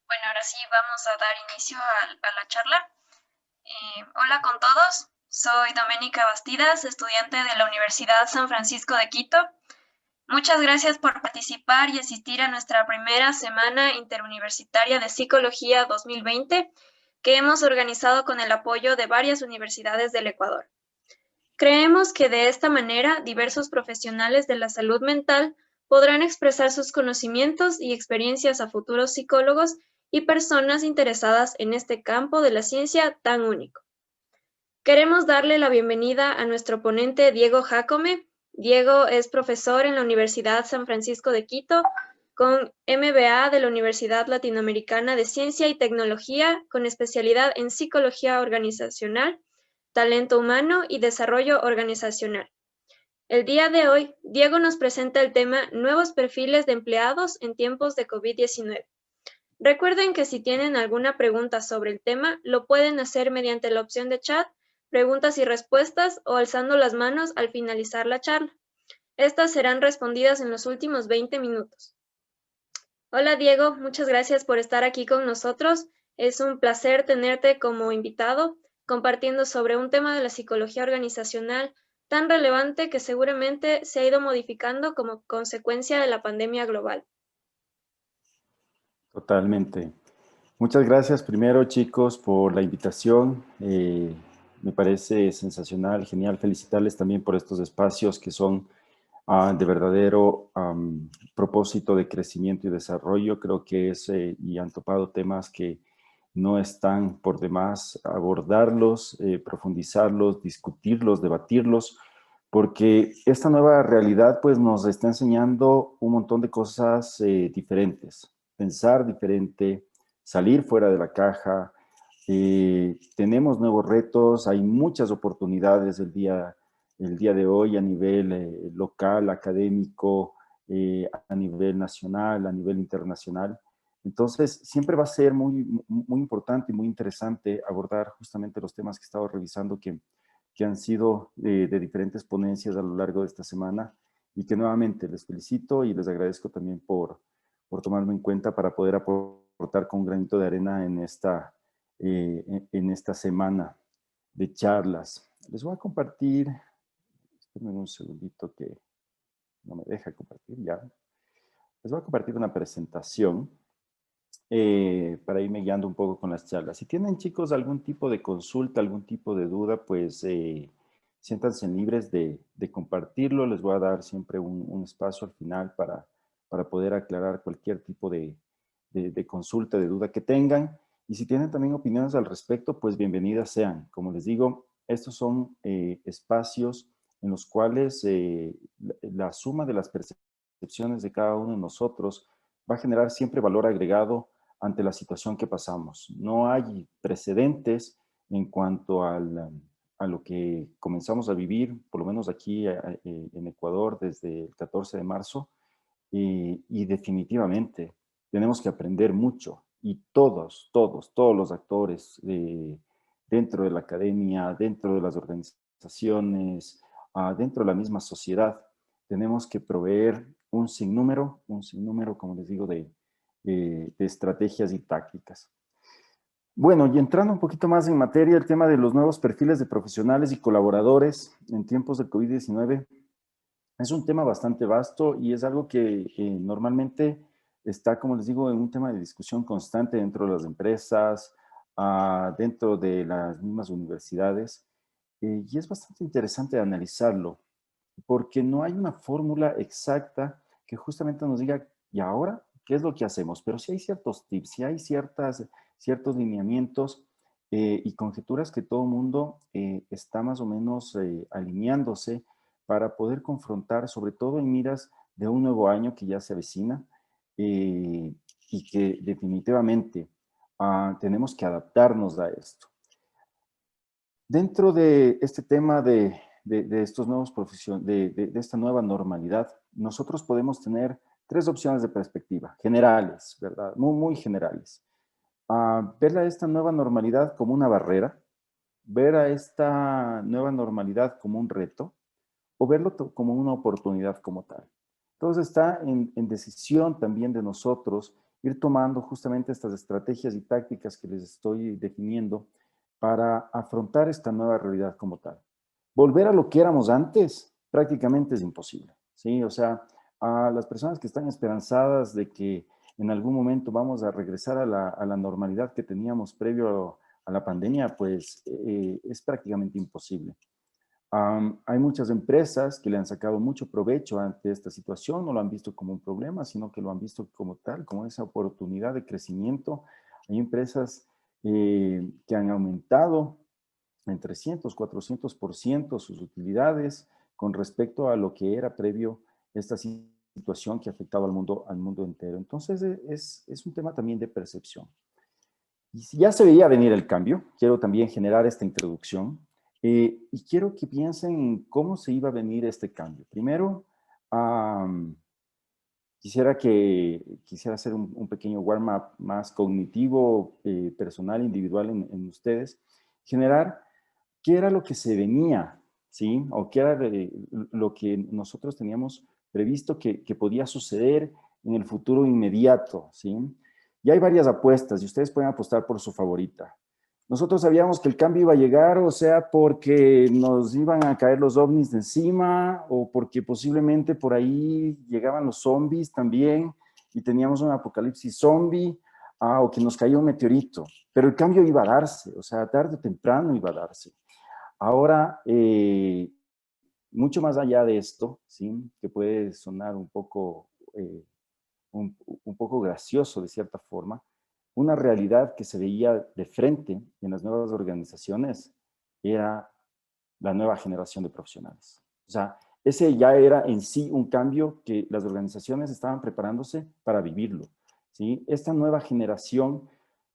Bueno, ahora sí vamos a dar inicio a la charla. Hola con todos, soy Doménica Bastidas, estudiante de la Universidad San Francisco de Quito. Muchas gracias por participar y asistir a nuestra primera semana interuniversitaria de Psicología 2020, que hemos organizado con el apoyo de varias universidades del Ecuador. Creemos que de esta manera diversos profesionales de la salud mental podrán expresar sus conocimientos y experiencias a futuros psicólogos y personas interesadas en este campo de la ciencia tan único. Queremos darle la bienvenida a nuestro ponente Diego Jacome. Diego es profesor en la Universidad San Francisco de Quito, con MBA de la Universidad Latinoamericana de Ciencia y Tecnología, con especialidad en Psicología Organizacional, Talento Humano y Desarrollo Organizacional. El día de hoy, Diego nos presenta el tema Nuevos perfiles de empleados en tiempos de COVID-19. Recuerden que si tienen alguna pregunta sobre el tema, lo pueden hacer mediante la opción de chat, preguntas y respuestas o alzando las manos al finalizar la charla. Estas serán respondidas en los últimos 20 minutos. Hola Diego, muchas gracias por estar aquí con nosotros. Es un placer tenerte como invitado, compartiendo sobre un tema de la psicología organizacional tan relevante que seguramente se ha ido modificando como consecuencia de la pandemia global. Totalmente. Muchas gracias primero, chicos, por la invitación. Me parece sensacional, genial. Felicitarles también por estos espacios que son de verdadero propósito de crecimiento y desarrollo. Creo que y han topado temas que no están por demás abordarlos, profundizarlos, discutirlos, debatirlos, porque esta nueva realidad pues nos está enseñando un montón de cosas diferentes. Pensar diferente, salir fuera de la caja. Tenemos nuevos retos, hay muchas oportunidades el día de hoy a nivel local, académico, a nivel nacional, a nivel internacional. Entonces, siempre va a ser muy importante y muy interesante abordar justamente los temas que he estado revisando que han sido de diferentes ponencias a lo largo de esta semana y que nuevamente les felicito y les agradezco también por tomarme en cuenta para poder aportar con un granito de arena en esta semana de charlas. Les voy a compartir, espérenme un segundito que no me deja compartir ya. Les voy a compartir una presentación para irme guiando un poco con las charlas. Si tienen, chicos, algún tipo de consulta, algún tipo de duda, pues siéntanse libres de compartirlo. Les voy a dar siempre un espacio al final para poder aclarar cualquier tipo de consulta, de duda que tengan. Y si tienen también opiniones al respecto, pues bienvenidas sean. Como les digo, estos son espacios en los cuales la suma de las percepciones de cada uno de nosotros va a generar siempre valor agregado ante la situación que pasamos. No hay precedentes en cuanto a lo que comenzamos a vivir, por lo menos aquí en Ecuador desde el 14 de marzo, y definitivamente tenemos que aprender mucho y todos los actores dentro de la academia, dentro de las organizaciones, dentro de la misma sociedad, tenemos que proveer un sinnúmero, como les digo, de estrategias y tácticas. Bueno, y entrando un poquito más en materia, el tema de los nuevos perfiles de profesionales y colaboradores en tiempos de COVID-19 es un tema bastante vasto y es algo que normalmente está, como les digo, en un tema de discusión constante dentro de las empresas, dentro de las mismas universidades, y es bastante interesante analizarlo, porque no hay una fórmula exacta que justamente nos diga, ¿y ahora qué es lo que hacemos? Pero sí hay ciertos tips, sí hay ciertos lineamientos y conjeturas que todo el mundo está más o menos alineándose para poder confrontar, sobre todo en miras de un nuevo año que ya se avecina y que definitivamente tenemos que adaptarnos a esto. Dentro de este tema de estos nuevos de esta nueva normalidad, nosotros podemos tener tres opciones de perspectiva, generales, ¿verdad? Muy generales. Ver a esta nueva normalidad como una barrera, ver a esta nueva normalidad como un reto, o verlo como una oportunidad como tal. Entonces está en decisión también de nosotros ir tomando justamente estas estrategias y tácticas que les estoy definiendo para afrontar esta nueva realidad como tal. Volver a lo que éramos antes prácticamente es imposible, ¿sí? O sea, a las personas que están esperanzadas de que en algún momento vamos a regresar a la normalidad que teníamos previo a la pandemia, pues es prácticamente imposible. Hay muchas empresas que le han sacado mucho provecho ante esta situación, no lo han visto como un problema, sino que lo han visto como tal, como esa oportunidad de crecimiento. Hay empresas que han aumentado en 300, 400% sus utilidades con respecto a lo que era previo esta situación que ha afectado al mundo entero. Entonces es un tema también de percepción. Y si ya se veía venir el cambio, quiero también generar esta introducción y quiero que piensen en cómo se iba a venir este cambio. Primero, quisiera hacer un pequeño warm-up más cognitivo, personal, individual en ustedes. Generar qué era lo que se venía, ¿sí? O qué era lo que nosotros teníamos previsto que podía suceder en el futuro inmediato, ¿sí? Y hay varias apuestas y ustedes pueden apostar por su favorita. Nosotros sabíamos que el cambio iba a llegar, o sea, porque nos iban a caer los ovnis de encima o porque posiblemente por ahí llegaban los zombies también y teníamos un apocalipsis zombie, o que nos caía un meteorito. Pero el cambio iba a darse, o sea, tarde o temprano iba a darse. Ahora, mucho más allá de esto, ¿sí? Que puede sonar un poco gracioso de cierta forma, una realidad que se veía de frente en las nuevas organizaciones era la nueva generación de profesionales. O sea, ese ya era en sí un cambio que las organizaciones estaban preparándose para vivirlo, ¿sí? Esta nueva generación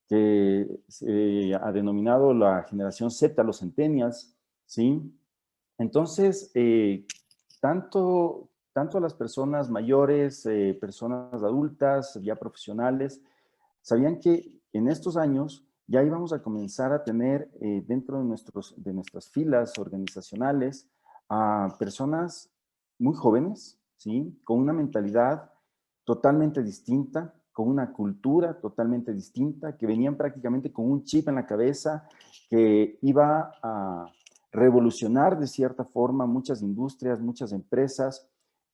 que se ha denominado la generación Z, los centennials, ¿sí? Entonces, tanto las personas mayores, personas adultas, ya profesionales, sabían que en estos años ya íbamos a comenzar a tener dentro de nuestras filas organizacionales a personas muy jóvenes, ¿sí? Con una mentalidad totalmente distinta, con una cultura totalmente distinta, que venían prácticamente con un chip en la cabeza que iba a revolucionar de cierta forma muchas industrias, muchas empresas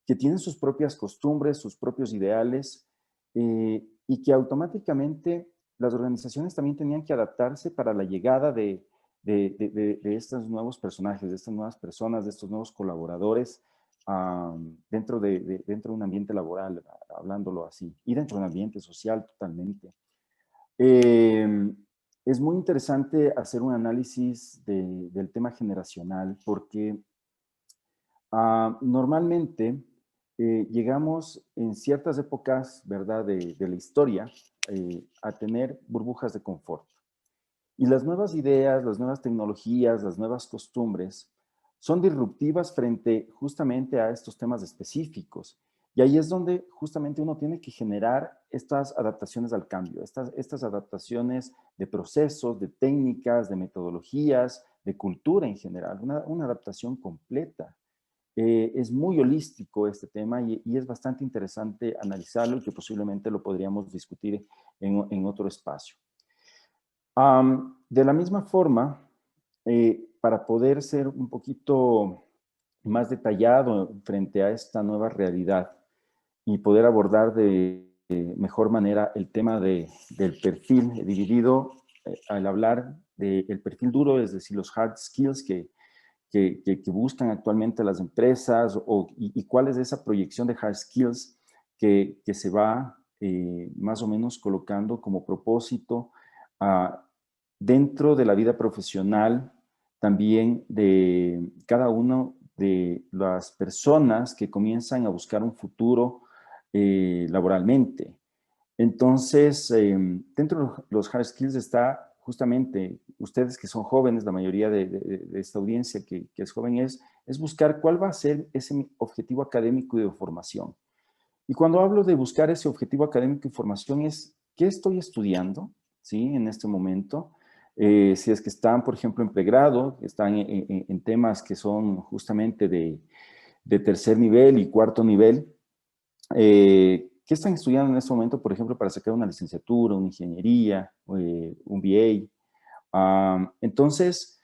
que tienen sus propias costumbres, sus propios ideales, y que automáticamente las organizaciones también tenían que adaptarse para la llegada de estos nuevos personajes, de estas nuevas personas, de estos nuevos colaboradores dentro de un ambiente laboral, hablándolo así, y dentro de un ambiente social totalmente. Es muy interesante hacer un análisis del tema generacional porque normalmente llegamos en ciertas épocas, ¿verdad?, de la historia a tener burbujas de confort. Y las nuevas ideas, las nuevas tecnologías, las nuevas costumbres son disruptivas frente justamente a estos temas específicos. Y ahí es donde justamente uno tiene que generar estas adaptaciones al cambio, estas adaptaciones de procesos, de técnicas, de metodologías, de cultura en general, una adaptación completa. Es muy holístico este tema y es bastante interesante analizarlo y que posiblemente lo podríamos discutir en otro espacio. De la misma forma, para poder ser un poquito más detallado frente a esta nueva realidad y poder abordar de mejor manera el tema del perfil dividido al hablar del perfil duro, es decir, los hard skills que buscan actualmente las empresas y cuál es esa proyección de hard skills que se va más o menos colocando como propósito dentro de la vida profesional también de cada uno de las personas que comienzan a buscar un futuro laboralmente. Entonces, dentro de los hard skills está justamente, ustedes que son jóvenes, la mayoría de esta audiencia que es joven, es buscar cuál va a ser ese objetivo académico y de formación. Y cuando hablo de buscar ese objetivo académico y formación es, ¿qué estoy estudiando? ¿Sí? En este momento. Si es que están, por ejemplo, en pregrado, están en temas que son justamente de tercer nivel y cuarto nivel, ¿Qué están estudiando en este momento, por ejemplo, para sacar una licenciatura, una ingeniería, un BA? Entonces,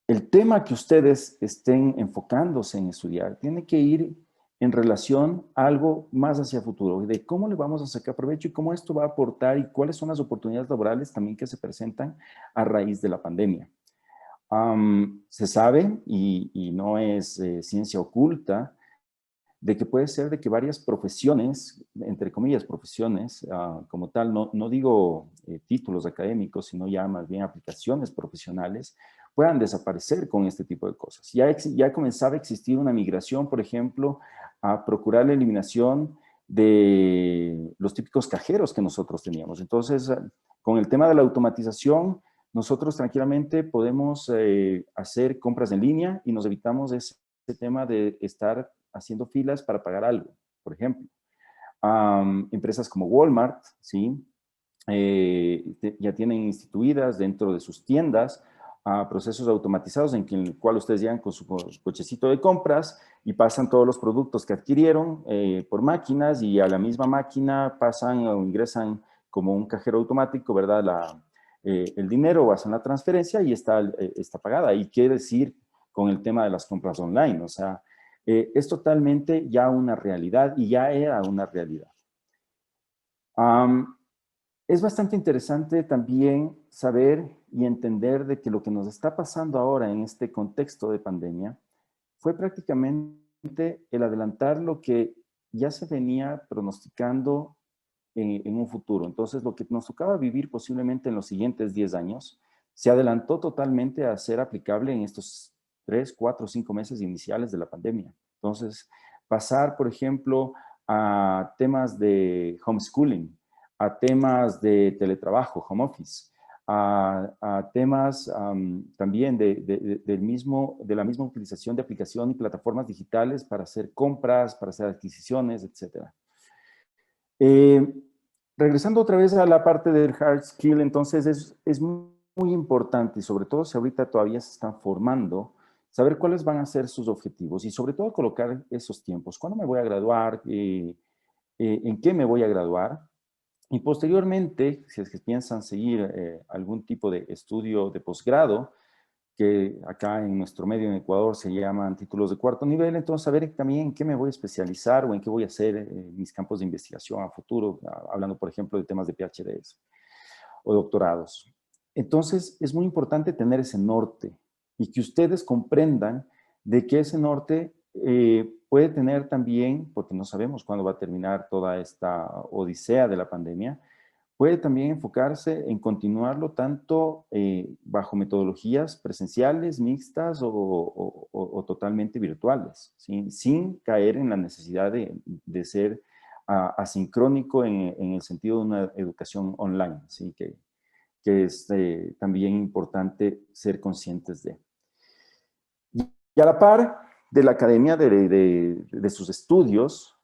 el tema que ustedes estén enfocándose en estudiar tiene que ir en relación a algo más hacia futuro, de cómo le vamos a sacar provecho y cómo esto va a aportar y cuáles son las oportunidades laborales también que se presentan a raíz de la pandemia. Se sabe, y no es ciencia oculta, de que puede ser de que varias profesiones, entre comillas profesiones, como tal, no digo títulos académicos, sino ya más bien aplicaciones profesionales, puedan desaparecer con este tipo de cosas. Ya comenzaba a existir una migración, por ejemplo, a procurar la eliminación de los típicos cajeros que nosotros teníamos. Entonces, con el tema de la automatización, nosotros tranquilamente podemos hacer compras en línea y nos evitamos ese tema de estar haciendo filas para pagar algo, por ejemplo. Empresas como Walmart, ¿sí? Ya tienen instituidas dentro de sus tiendas procesos automatizados en el cual ustedes llegan con su cochecito de compras y pasan todos los productos que adquirieron por máquinas y a la misma máquina pasan o ingresan como un cajero automático, ¿verdad? El dinero o hacen la transferencia y está pagada. Y quiere decir con el tema de las compras online, o sea, es totalmente ya una realidad y ya era una realidad. Es bastante interesante también saber y entender de que lo que nos está pasando ahora en este contexto de pandemia fue prácticamente el adelantar lo que ya se venía pronosticando en un futuro. Entonces, lo que nos tocaba vivir posiblemente en los siguientes 10 años, se adelantó totalmente a ser aplicable en estos 3, 4, 5 meses iniciales de la pandemia. Entonces, pasar, por ejemplo, a temas de homeschooling, a temas de teletrabajo, home office, a temas también de la misma utilización de aplicación y plataformas digitales para hacer compras, para hacer adquisiciones, etc. Regresando otra vez a la parte del hard skill, entonces es muy importante, y sobre todo si ahorita todavía se están formando, saber cuáles van a ser sus objetivos y sobre todo colocar esos tiempos. ¿Cuándo me voy a graduar? ¿En qué me voy a graduar? Y posteriormente, si es que piensan seguir algún tipo de estudio de posgrado, que acá en nuestro medio en Ecuador se llaman títulos de cuarto nivel, entonces saber también en qué me voy a especializar o en qué voy a hacer mis campos de investigación a futuro, hablando por ejemplo de temas de PhDs o doctorados. Entonces es muy importante tener ese norte y que ustedes comprendan de que ese norte puede tener también, porque no sabemos cuándo va a terminar toda esta odisea de la pandemia, puede también enfocarse en continuarlo tanto bajo metodologías presenciales, mixtas o totalmente virtuales, ¿sí? Sin caer en la necesidad de ser asincrónico en el sentido de una educación online, ¿sí? Que es también importante ser conscientes de. Y a la par de la academia de sus estudios,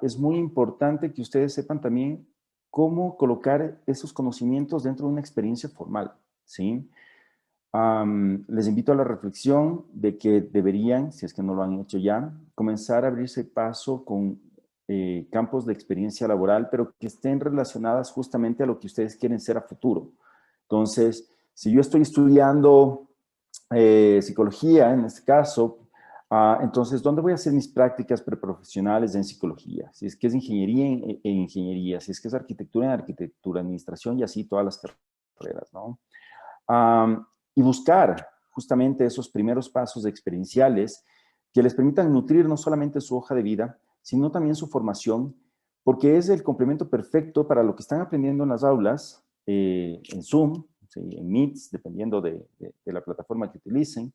es muy importante que ustedes sepan también cómo colocar esos conocimientos dentro de una experiencia formal, ¿sí? Les invito a la reflexión de que deberían, si es que no lo han hecho ya, comenzar a abrirse paso con campos de experiencia laboral, pero que estén relacionadas justamente a lo que ustedes quieren ser a futuro. Entonces, si yo estoy estudiando psicología, en este caso, entonces, ¿dónde voy a hacer mis prácticas preprofesionales en psicología? Si es que es ingeniería en ingeniería, si es que es arquitectura en arquitectura, administración y así todas las carreras, ¿no? Y buscar justamente esos primeros pasos experienciales que les permitan nutrir no solamente su hoja de vida, sino también su formación, porque es el complemento perfecto para lo que están aprendiendo en las aulas, en Zoom, ¿sí? En Meets, dependiendo de la plataforma que utilicen,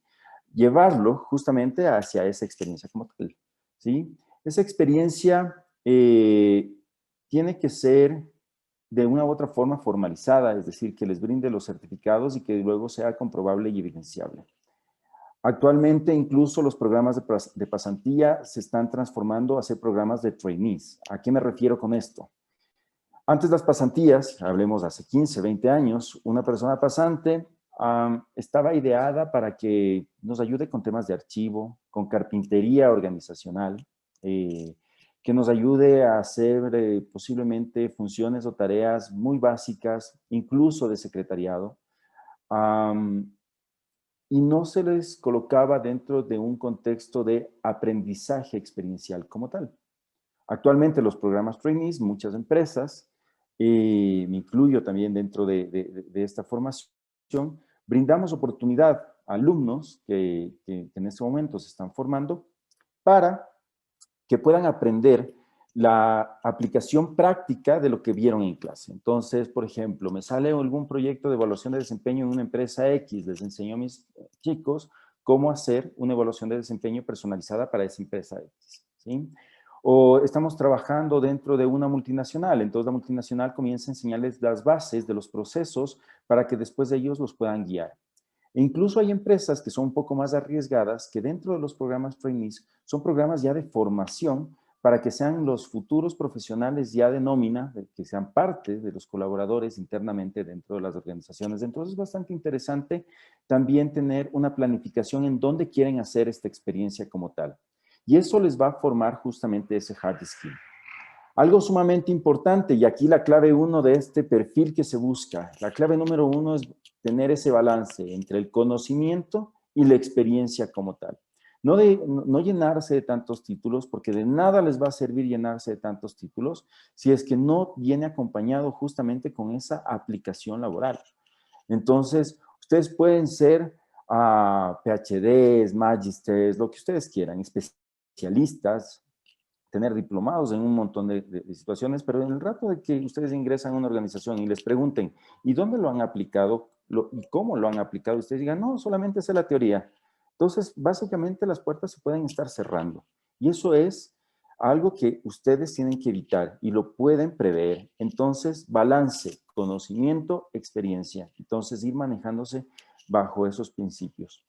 llevarlo justamente hacia esa experiencia como tal, ¿sí? Esa experiencia tiene que ser de una u otra forma formalizada, es decir, que les brinde los certificados y que luego sea comprobable y evidenciable. Actualmente incluso los programas de pasantía se están transformando a ser programas de trainees. ¿A qué me refiero con esto? Antes las pasantías, hablemos de hace 15, 20 años, una persona pasante estaba ideada para que nos ayude con temas de archivo, con carpintería organizacional, que nos ayude a hacer posiblemente funciones o tareas muy básicas, incluso de secretariado. Y no se les colocaba dentro de un contexto de aprendizaje experiencial como tal. Actualmente los programas trainees, muchas empresas, me incluyo también dentro de esta formación, brindamos oportunidad a alumnos que en este momento se están formando para que puedan aprender la aplicación práctica de lo que vieron en clase. Entonces, por ejemplo, me sale algún proyecto de evaluación de desempeño en una empresa X, les enseño a mis chicos cómo hacer una evaluación de desempeño personalizada para esa empresa X, ¿sí? O estamos trabajando dentro de una multinacional, entonces la multinacional comienza a enseñarles las bases de los procesos para que después de ellos los puedan guiar. E incluso hay empresas que son un poco más arriesgadas que dentro de los programas trainees son programas ya de formación para que sean los futuros profesionales ya de nómina, que sean parte de los colaboradores internamente dentro de las organizaciones. Entonces es bastante interesante también tener una planificación en dónde quieren hacer esta experiencia como tal. Y eso les va a formar justamente ese hard skill. Algo sumamente importante, y aquí la clave 1 de este perfil que se busca, la clave número 1 es tener ese balance entre el conocimiento y la experiencia como tal. No llenarse de tantos títulos, porque de nada les va a servir llenarse de tantos títulos si es que no viene acompañado justamente con esa aplicación laboral. Entonces, ustedes pueden ser PhDs, magisters, lo que ustedes quieran, especialistas, tener diplomados en un montón de situaciones, pero en el rato de que ustedes ingresan a una organización y les pregunten, ¿y dónde lo han aplicado? ¿Y cómo lo han aplicado? Ustedes digan, no, solamente sé la teoría. Entonces, básicamente las puertas se pueden estar cerrando. Y eso es algo que ustedes tienen que evitar y lo pueden prever. Entonces, balance, conocimiento, experiencia. Entonces, ir manejándose bajo esos principios.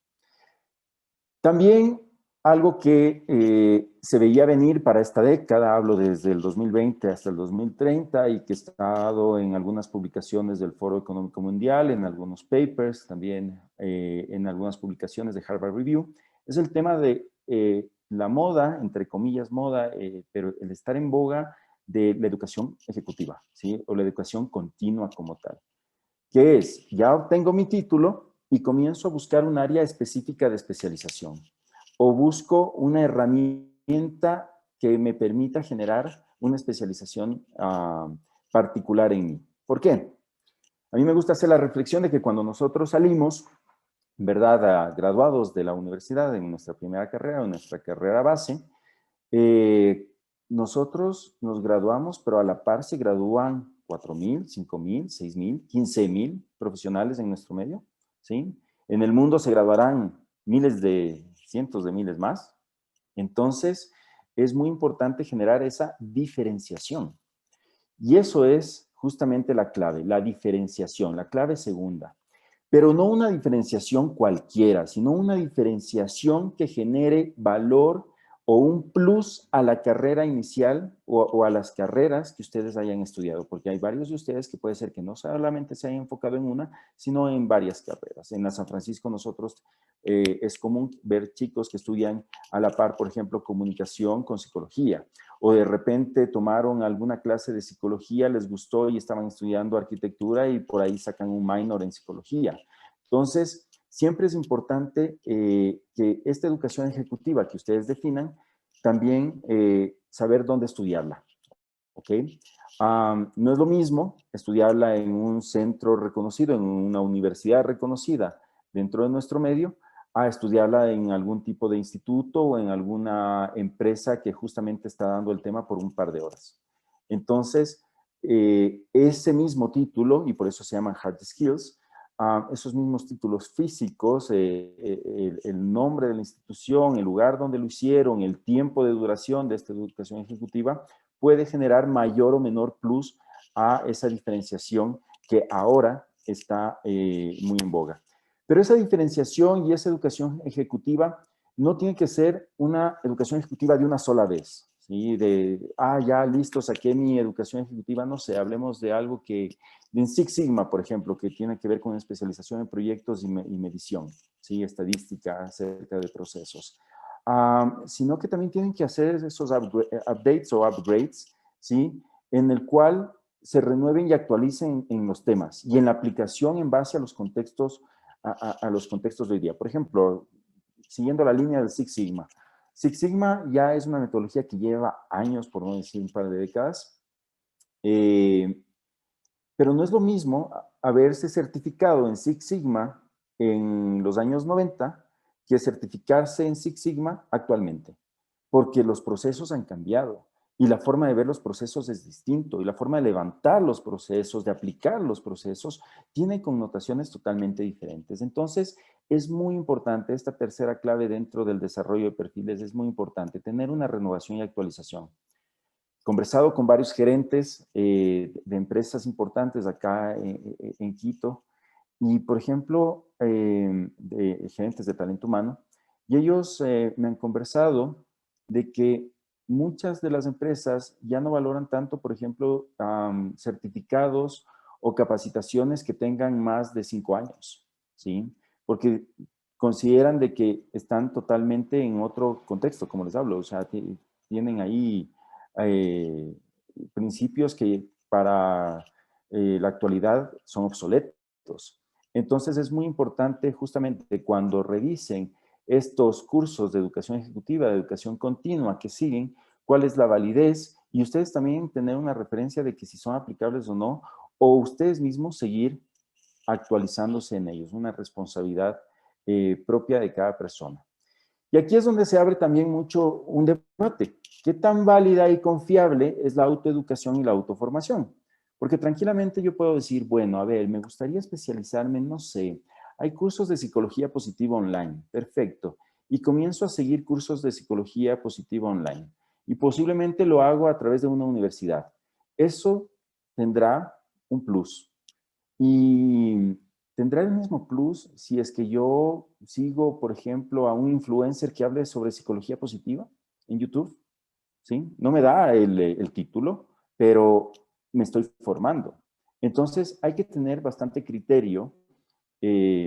También algo que se veía venir para esta década, hablo desde el 2020 hasta el 2030 y que ha estado en algunas publicaciones del Foro Económico Mundial, en algunos papers, también en algunas publicaciones de Harvard Review, es el tema de la moda, entre comillas moda, pero el estar en boga de la educación ejecutiva, ¿sí? O la educación continua como tal. ¿Qué es? Ya obtengo mi título y comienzo a buscar un área específica de especialización. O busco una herramienta que me permita generar una especialización particular en mí. ¿Por qué? A mí me gusta hacer la reflexión de que cuando nosotros salimos, ¿verdad?, graduados de la universidad en nuestra primera carrera, en nuestra carrera base, nosotros nos graduamos, pero a la par se gradúan 4,000, 5,000, 6,000, 15,000 profesionales en nuestro medio, ¿sí? En el mundo se graduarán miles de, cientos de miles más. Entonces, es muy importante generar esa diferenciación. Y eso es justamente la clave, la diferenciación, la clave segunda. Pero no una diferenciación cualquiera, sino una diferenciación que genere valor o un plus a la carrera inicial o a las carreras que ustedes hayan estudiado, porque hay varios de ustedes que puede ser que no solamente se hayan enfocado en una, sino en varias carreras. En la San Francisco nosotros es común ver chicos que estudian a la par, por ejemplo, comunicación con psicología, o de repente tomaron alguna clase de psicología, les gustó y estaban estudiando arquitectura y por ahí sacan un minor en psicología. Entonces, siempre es importante que esta educación ejecutiva que ustedes definan, también saber dónde estudiarla, ¿ok? No es lo mismo estudiarla en un centro reconocido, en una universidad reconocida dentro de nuestro medio, a estudiarla en algún tipo de instituto o en alguna empresa que justamente está dando el tema por un par de horas. Entonces, ese mismo título, y por eso se llaman Hard Skills, esos mismos títulos físicos, el nombre de la institución, el lugar donde lo hicieron, el tiempo de duración de esta educación ejecutiva, puede generar mayor o menor plus a esa diferenciación que ahora está muy en boga. Pero esa diferenciación y esa educación ejecutiva no tiene que ser una educación ejecutiva de una sola vez, ¿sí? Ya, listo, saqué mi educación ejecutiva, no sé, hablemos de algo que, en Six Sigma, por ejemplo, que tiene que ver con especialización en proyectos y medición, ¿sí? Estadística acerca de procesos. sino que también tienen que hacer esos updates o upgrades, ¿sí? En el cual se renueven y actualicen en los temas y en la aplicación en base a los contextos, a los contextos de hoy día. Por ejemplo, siguiendo la línea del Six Sigma. Six Sigma ya es una metodología que lleva años, por no decir un par de décadas, pero no es lo mismo haberse certificado en Six Sigma en los años 90 que certificarse en Six Sigma actualmente, porque los procesos han cambiado y la forma de ver los procesos es distinto y la forma de levantar los procesos, de aplicar los procesos, tiene connotaciones totalmente diferentes. Entonces, es muy importante, esta tercera clave dentro del desarrollo de perfiles es muy importante, tener una renovación y actualización. Conversado con varios gerentes de empresas importantes acá en Quito y, por ejemplo, de gerentes de talento humano, y ellos me han conversado de que muchas de las empresas ya no valoran tanto, por ejemplo, certificados o capacitaciones que tengan más de 5 años, ¿sí? Porque consideran de que están totalmente en otro contexto, como les hablo, o sea, tienen ahí principios que para la actualidad son obsoletos. Entonces es muy importante justamente cuando revisen estos cursos de educación ejecutiva, de educación continua que siguen, cuál es la validez y ustedes también tener una referencia de que si son aplicables o no, o ustedes mismos seguir actualizándose en ellos, una responsabilidad propia de cada persona. Y aquí es donde se abre también mucho un debate. ¿Qué tan válida y confiable es la autoeducación y la autoformación? Porque tranquilamente yo puedo decir, bueno, a ver, me gustaría especializarme, no sé, hay cursos de psicología positiva online, perfecto. Y comienzo a seguir cursos de psicología positiva online. Y posiblemente lo hago a través de una universidad. Eso tendrá un plus. Y tendrá el mismo plus si es que yo sigo, por ejemplo, a un influencer que hable sobre psicología positiva en YouTube, ¿sí? No me da el título, pero me estoy formando. Entonces, hay que tener bastante criterio y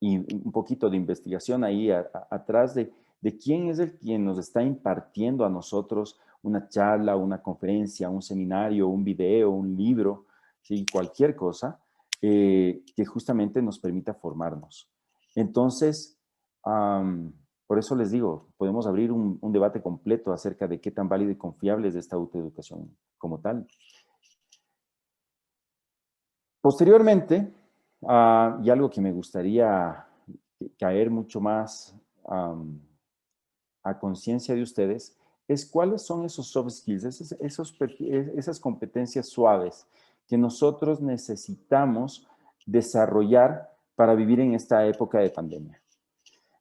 un poquito de investigación ahí atrás de quién es el quien nos está impartiendo a nosotros una charla, una conferencia, un seminario, un video, un libro, ¿sí? Cualquier cosa que justamente nos permita formarnos. Entonces, por eso les digo, podemos abrir un debate completo acerca de qué tan válido y confiable es esta autoeducación como tal. Posteriormente, y algo que me gustaría caer mucho más a conciencia de ustedes, es cuáles son esos soft skills, esas competencias suaves que nosotros necesitamos desarrollar para vivir en esta época de pandemia.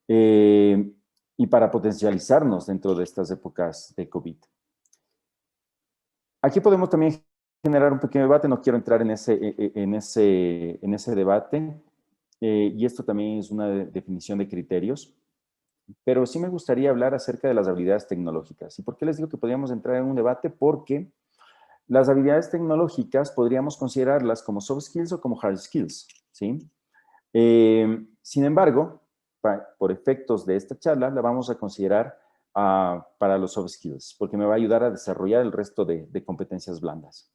Y para potencializarnos dentro de estas épocas de COVID. Aquí podemos también generar un pequeño debate, no quiero entrar en ese debate, y esto también es una definición de criterios, pero sí me gustaría hablar acerca de las habilidades tecnológicas. ¿Y por qué les digo que podríamos entrar en un debate? Porque las habilidades tecnológicas podríamos considerarlas como soft skills o como hard skills, ¿sí? Sin embargo, por efectos de esta charla, la vamos a considerar para los soft skills, porque me va a ayudar a desarrollar el resto de competencias blandas.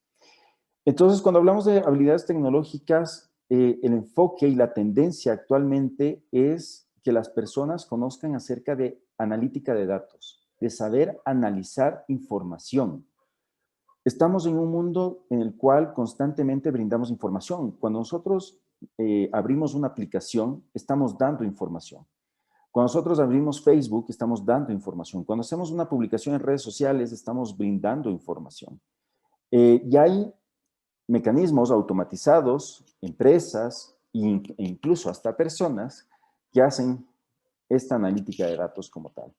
Entonces, cuando hablamos de habilidades tecnológicas, el enfoque y la tendencia actualmente es que las personas conozcan acerca de analítica de datos, de saber analizar información. Estamos en un mundo en el cual constantemente brindamos información. Cuando nosotros abrimos una aplicación, estamos dando información. Cuando nosotros abrimos Facebook, estamos dando información. Cuando hacemos una publicación en redes sociales, estamos brindando información. Y hay mecanismos automatizados, empresas e incluso hasta personas que hacen esta analítica de datos como tal.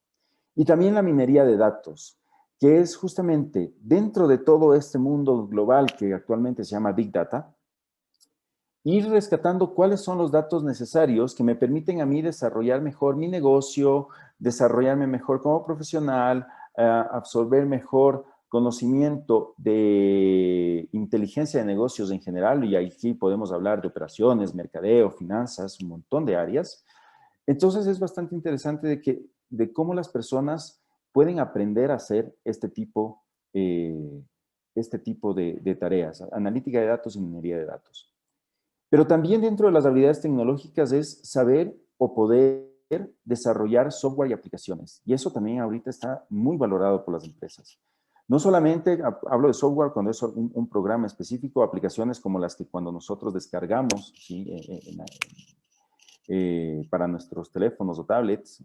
Y también la minería de datos, que es justamente dentro de todo este mundo global que actualmente se llama Big Data, ir rescatando cuáles son los datos necesarios que me permiten a mí desarrollar mejor mi negocio, desarrollarme mejor como profesional, absorber mejor conocimiento de inteligencia de negocios en general, y aquí podemos hablar de operaciones, mercadeo, finanzas, un montón de áreas. Entonces es bastante interesante de que de cómo las personas pueden aprender a hacer este tipo de tareas, analítica de datos y minería de datos. Pero también dentro de las habilidades tecnológicas es saber o poder desarrollar software y aplicaciones. Y eso también ahorita está muy valorado por las empresas. No solamente hablo de software cuando es un programa específico, aplicaciones como las que cuando nosotros descargamos, ¿sí? Para nuestros teléfonos o tablets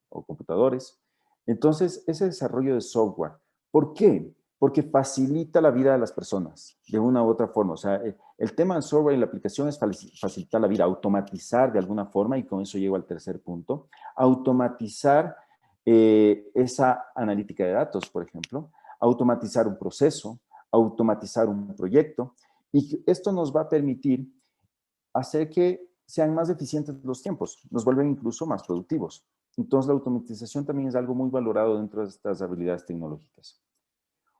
o computadores. Entonces, ese desarrollo de software, ¿por qué? Porque facilita la vida de las personas de una u otra forma. O sea, el tema del software y la aplicación es facilitar la vida, automatizar de alguna forma, y con eso llego al tercer punto, automatizar esa analítica de datos, por ejemplo, automatizar un proceso, automatizar un proyecto, y esto nos va a permitir hacer que sean más eficientes los tiempos, nos vuelven incluso más productivos. Entonces, la automatización también es algo muy valorado dentro de estas habilidades tecnológicas.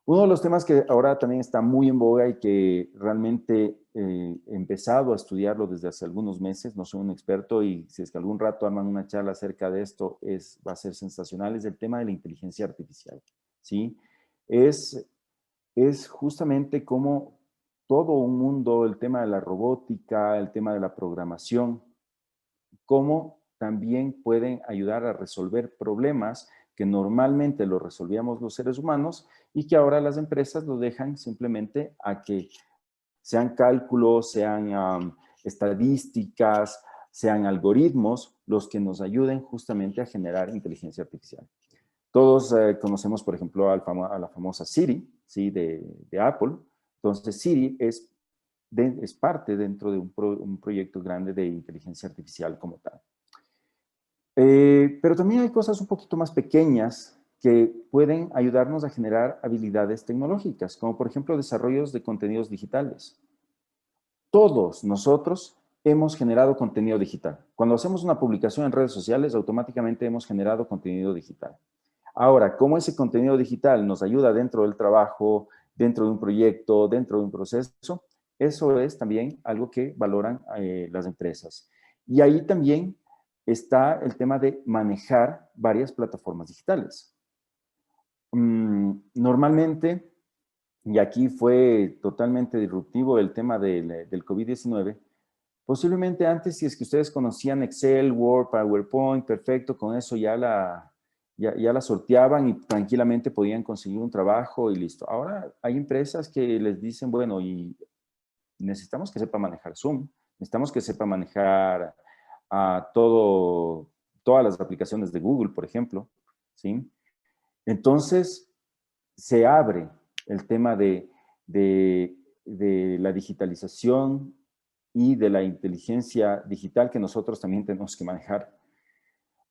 Uno de los temas que ahora también está muy en boga y que realmente he empezado a estudiarlo desde hace algunos meses, no soy un experto y si es que algún rato arman una charla acerca de esto, va a ser sensacional, es el tema de la inteligencia artificial, ¿sí? Es justamente como todo un mundo, el tema de la robótica, el tema de la programación, cómo también pueden ayudar a resolver problemas que normalmente los resolvíamos los seres humanos y que ahora las empresas lo dejan simplemente a que sean cálculos, sean estadísticas, sean algoritmos los que nos ayuden justamente a generar inteligencia artificial. Todos conocemos, por ejemplo, a la famosa Siri, ¿sí? de Apple. Entonces, Siri es parte dentro de un proyecto grande de inteligencia artificial como tal. Pero también hay cosas un poquito más pequeñas que pueden ayudarnos a generar habilidades tecnológicas, como por ejemplo desarrollos de contenidos digitales. Todos nosotros hemos generado contenido digital. Cuando hacemos una publicación en redes sociales, automáticamente hemos generado contenido digital. Ahora, ¿cómo ese contenido digital nos ayuda dentro del trabajo, dentro de un proyecto, dentro de un proceso? Eso es también algo que valoran las empresas. Y ahí también está el tema de manejar varias plataformas digitales. Normalmente, y aquí fue totalmente disruptivo el tema del COVID-19, posiblemente antes, si es que ustedes conocían Excel, Word, PowerPoint, perfecto, con eso ya la sorteaban y tranquilamente podían conseguir un trabajo y listo. Ahora hay empresas que les dicen, bueno, y necesitamos que sepa manejar Zoom, necesitamos que sepa manejar todas las aplicaciones de Google, por ejemplo, ¿sí? Entonces, se abre el tema de la digitalización y de la inteligencia digital que nosotros también tenemos que manejar.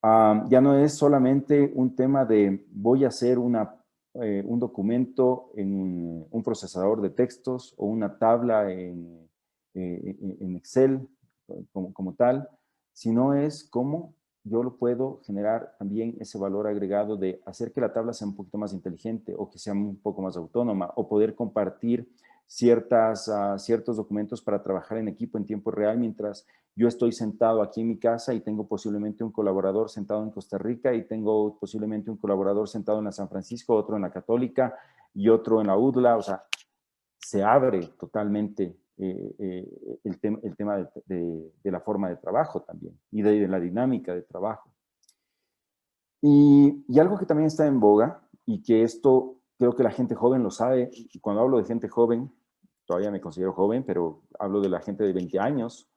Ya no es solamente un tema de voy a hacer un documento en un procesador de textos o una tabla en Excel como tal, sino es cómo yo lo puedo generar también ese valor agregado de hacer que la tabla sea un poquito más inteligente o que sea un poco más autónoma o poder compartir ciertos documentos para trabajar en equipo en tiempo real mientras yo estoy sentado aquí en mi casa y tengo posiblemente un colaborador sentado en Costa Rica y tengo posiblemente un colaborador sentado en la San Francisco, otro en la Católica y otro en la UDLA. O sea, se abre totalmente el tema de la forma de trabajo también y de la dinámica de trabajo. Y algo que también está en boga y que esto creo que la gente joven lo sabe, y cuando hablo de gente joven, todavía me considero joven, pero hablo de la gente de 20 años,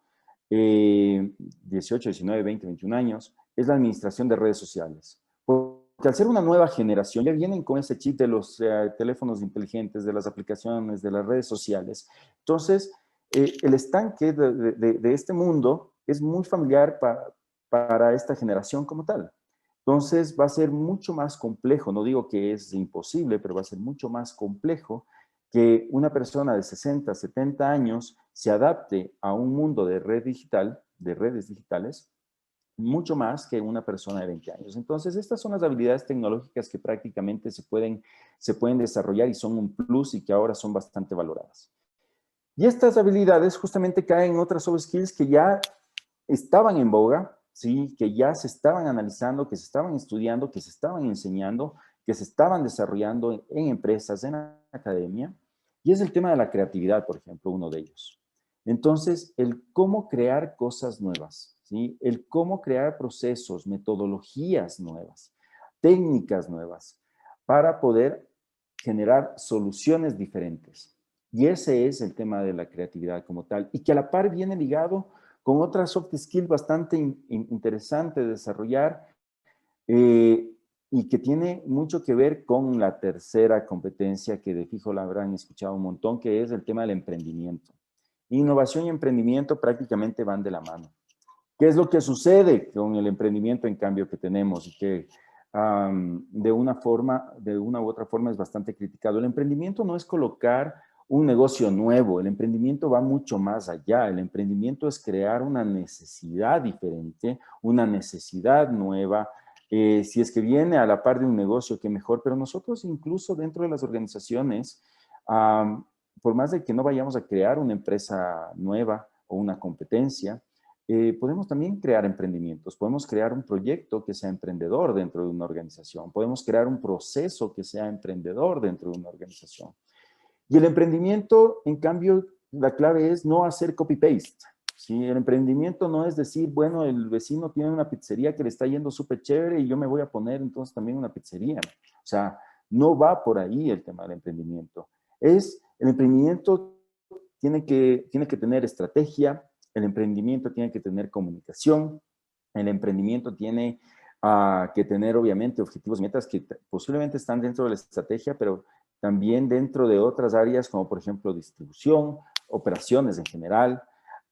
18, 19, 20, 21 años, es la administración de redes sociales. Porque al ser una nueva generación, ya vienen con ese chip de los teléfonos inteligentes, de las aplicaciones, de las redes sociales. Entonces, el estanque de este mundo es muy familiar para esta generación como tal. Entonces, va a ser mucho más complejo, no digo que es imposible, pero va a ser mucho más complejo que una persona de 60, 70 años se adapte a un mundo de red digital, de redes digitales, mucho más que una persona de 20 años. Entonces, estas son las habilidades tecnológicas que prácticamente se pueden desarrollar y son un plus y que ahora son bastante valoradas. Y estas habilidades justamente caen en otras soft skills que ya estaban en boga, ¿sí? Que ya se estaban analizando, que se estaban estudiando, que se estaban enseñando, que se estaban desarrollando en empresas, en la academia, y es el tema de la creatividad, por ejemplo, uno de ellos. Entonces, el cómo crear cosas nuevas, ¿sí? El cómo crear procesos, metodologías nuevas, técnicas nuevas, para poder generar soluciones diferentes. Y ese es el tema de la creatividad como tal, y que a la par viene ligado con otra soft skill bastante interesante de desarrollar, eh, y que tiene mucho que ver con la tercera competencia que de fijo la habrán escuchado un montón, que es el tema del emprendimiento. Innovación y emprendimiento prácticamente van de la mano. ¿Qué es lo que sucede con el emprendimiento, en cambio, que tenemos y que de una u otra forma es bastante criticado? El emprendimiento no es colocar un negocio nuevo, el emprendimiento va mucho más allá. El emprendimiento es crear una necesidad diferente, una necesidad nueva. Si es que viene a la par de un negocio, qué mejor, pero nosotros incluso dentro de las organizaciones, por más de que no vayamos a crear una empresa nueva o una competencia, podemos también crear emprendimientos, podemos crear un proyecto que sea emprendedor dentro de una organización, podemos crear un proceso que sea emprendedor dentro de una organización. Y el emprendimiento, en cambio, la clave es no hacer copy-paste. ¿Sí? El emprendimiento no es decir, bueno, el vecino tiene una pizzería que le está yendo súper chévere y yo me voy a poner entonces también una pizzería. O sea, no va por ahí el tema del emprendimiento. El emprendimiento tiene que tener estrategia, el emprendimiento tiene que tener comunicación, el emprendimiento tiene que tener obviamente objetivos y metas que posiblemente están dentro de la estrategia, pero también dentro de otras áreas como por ejemplo distribución, operaciones en general.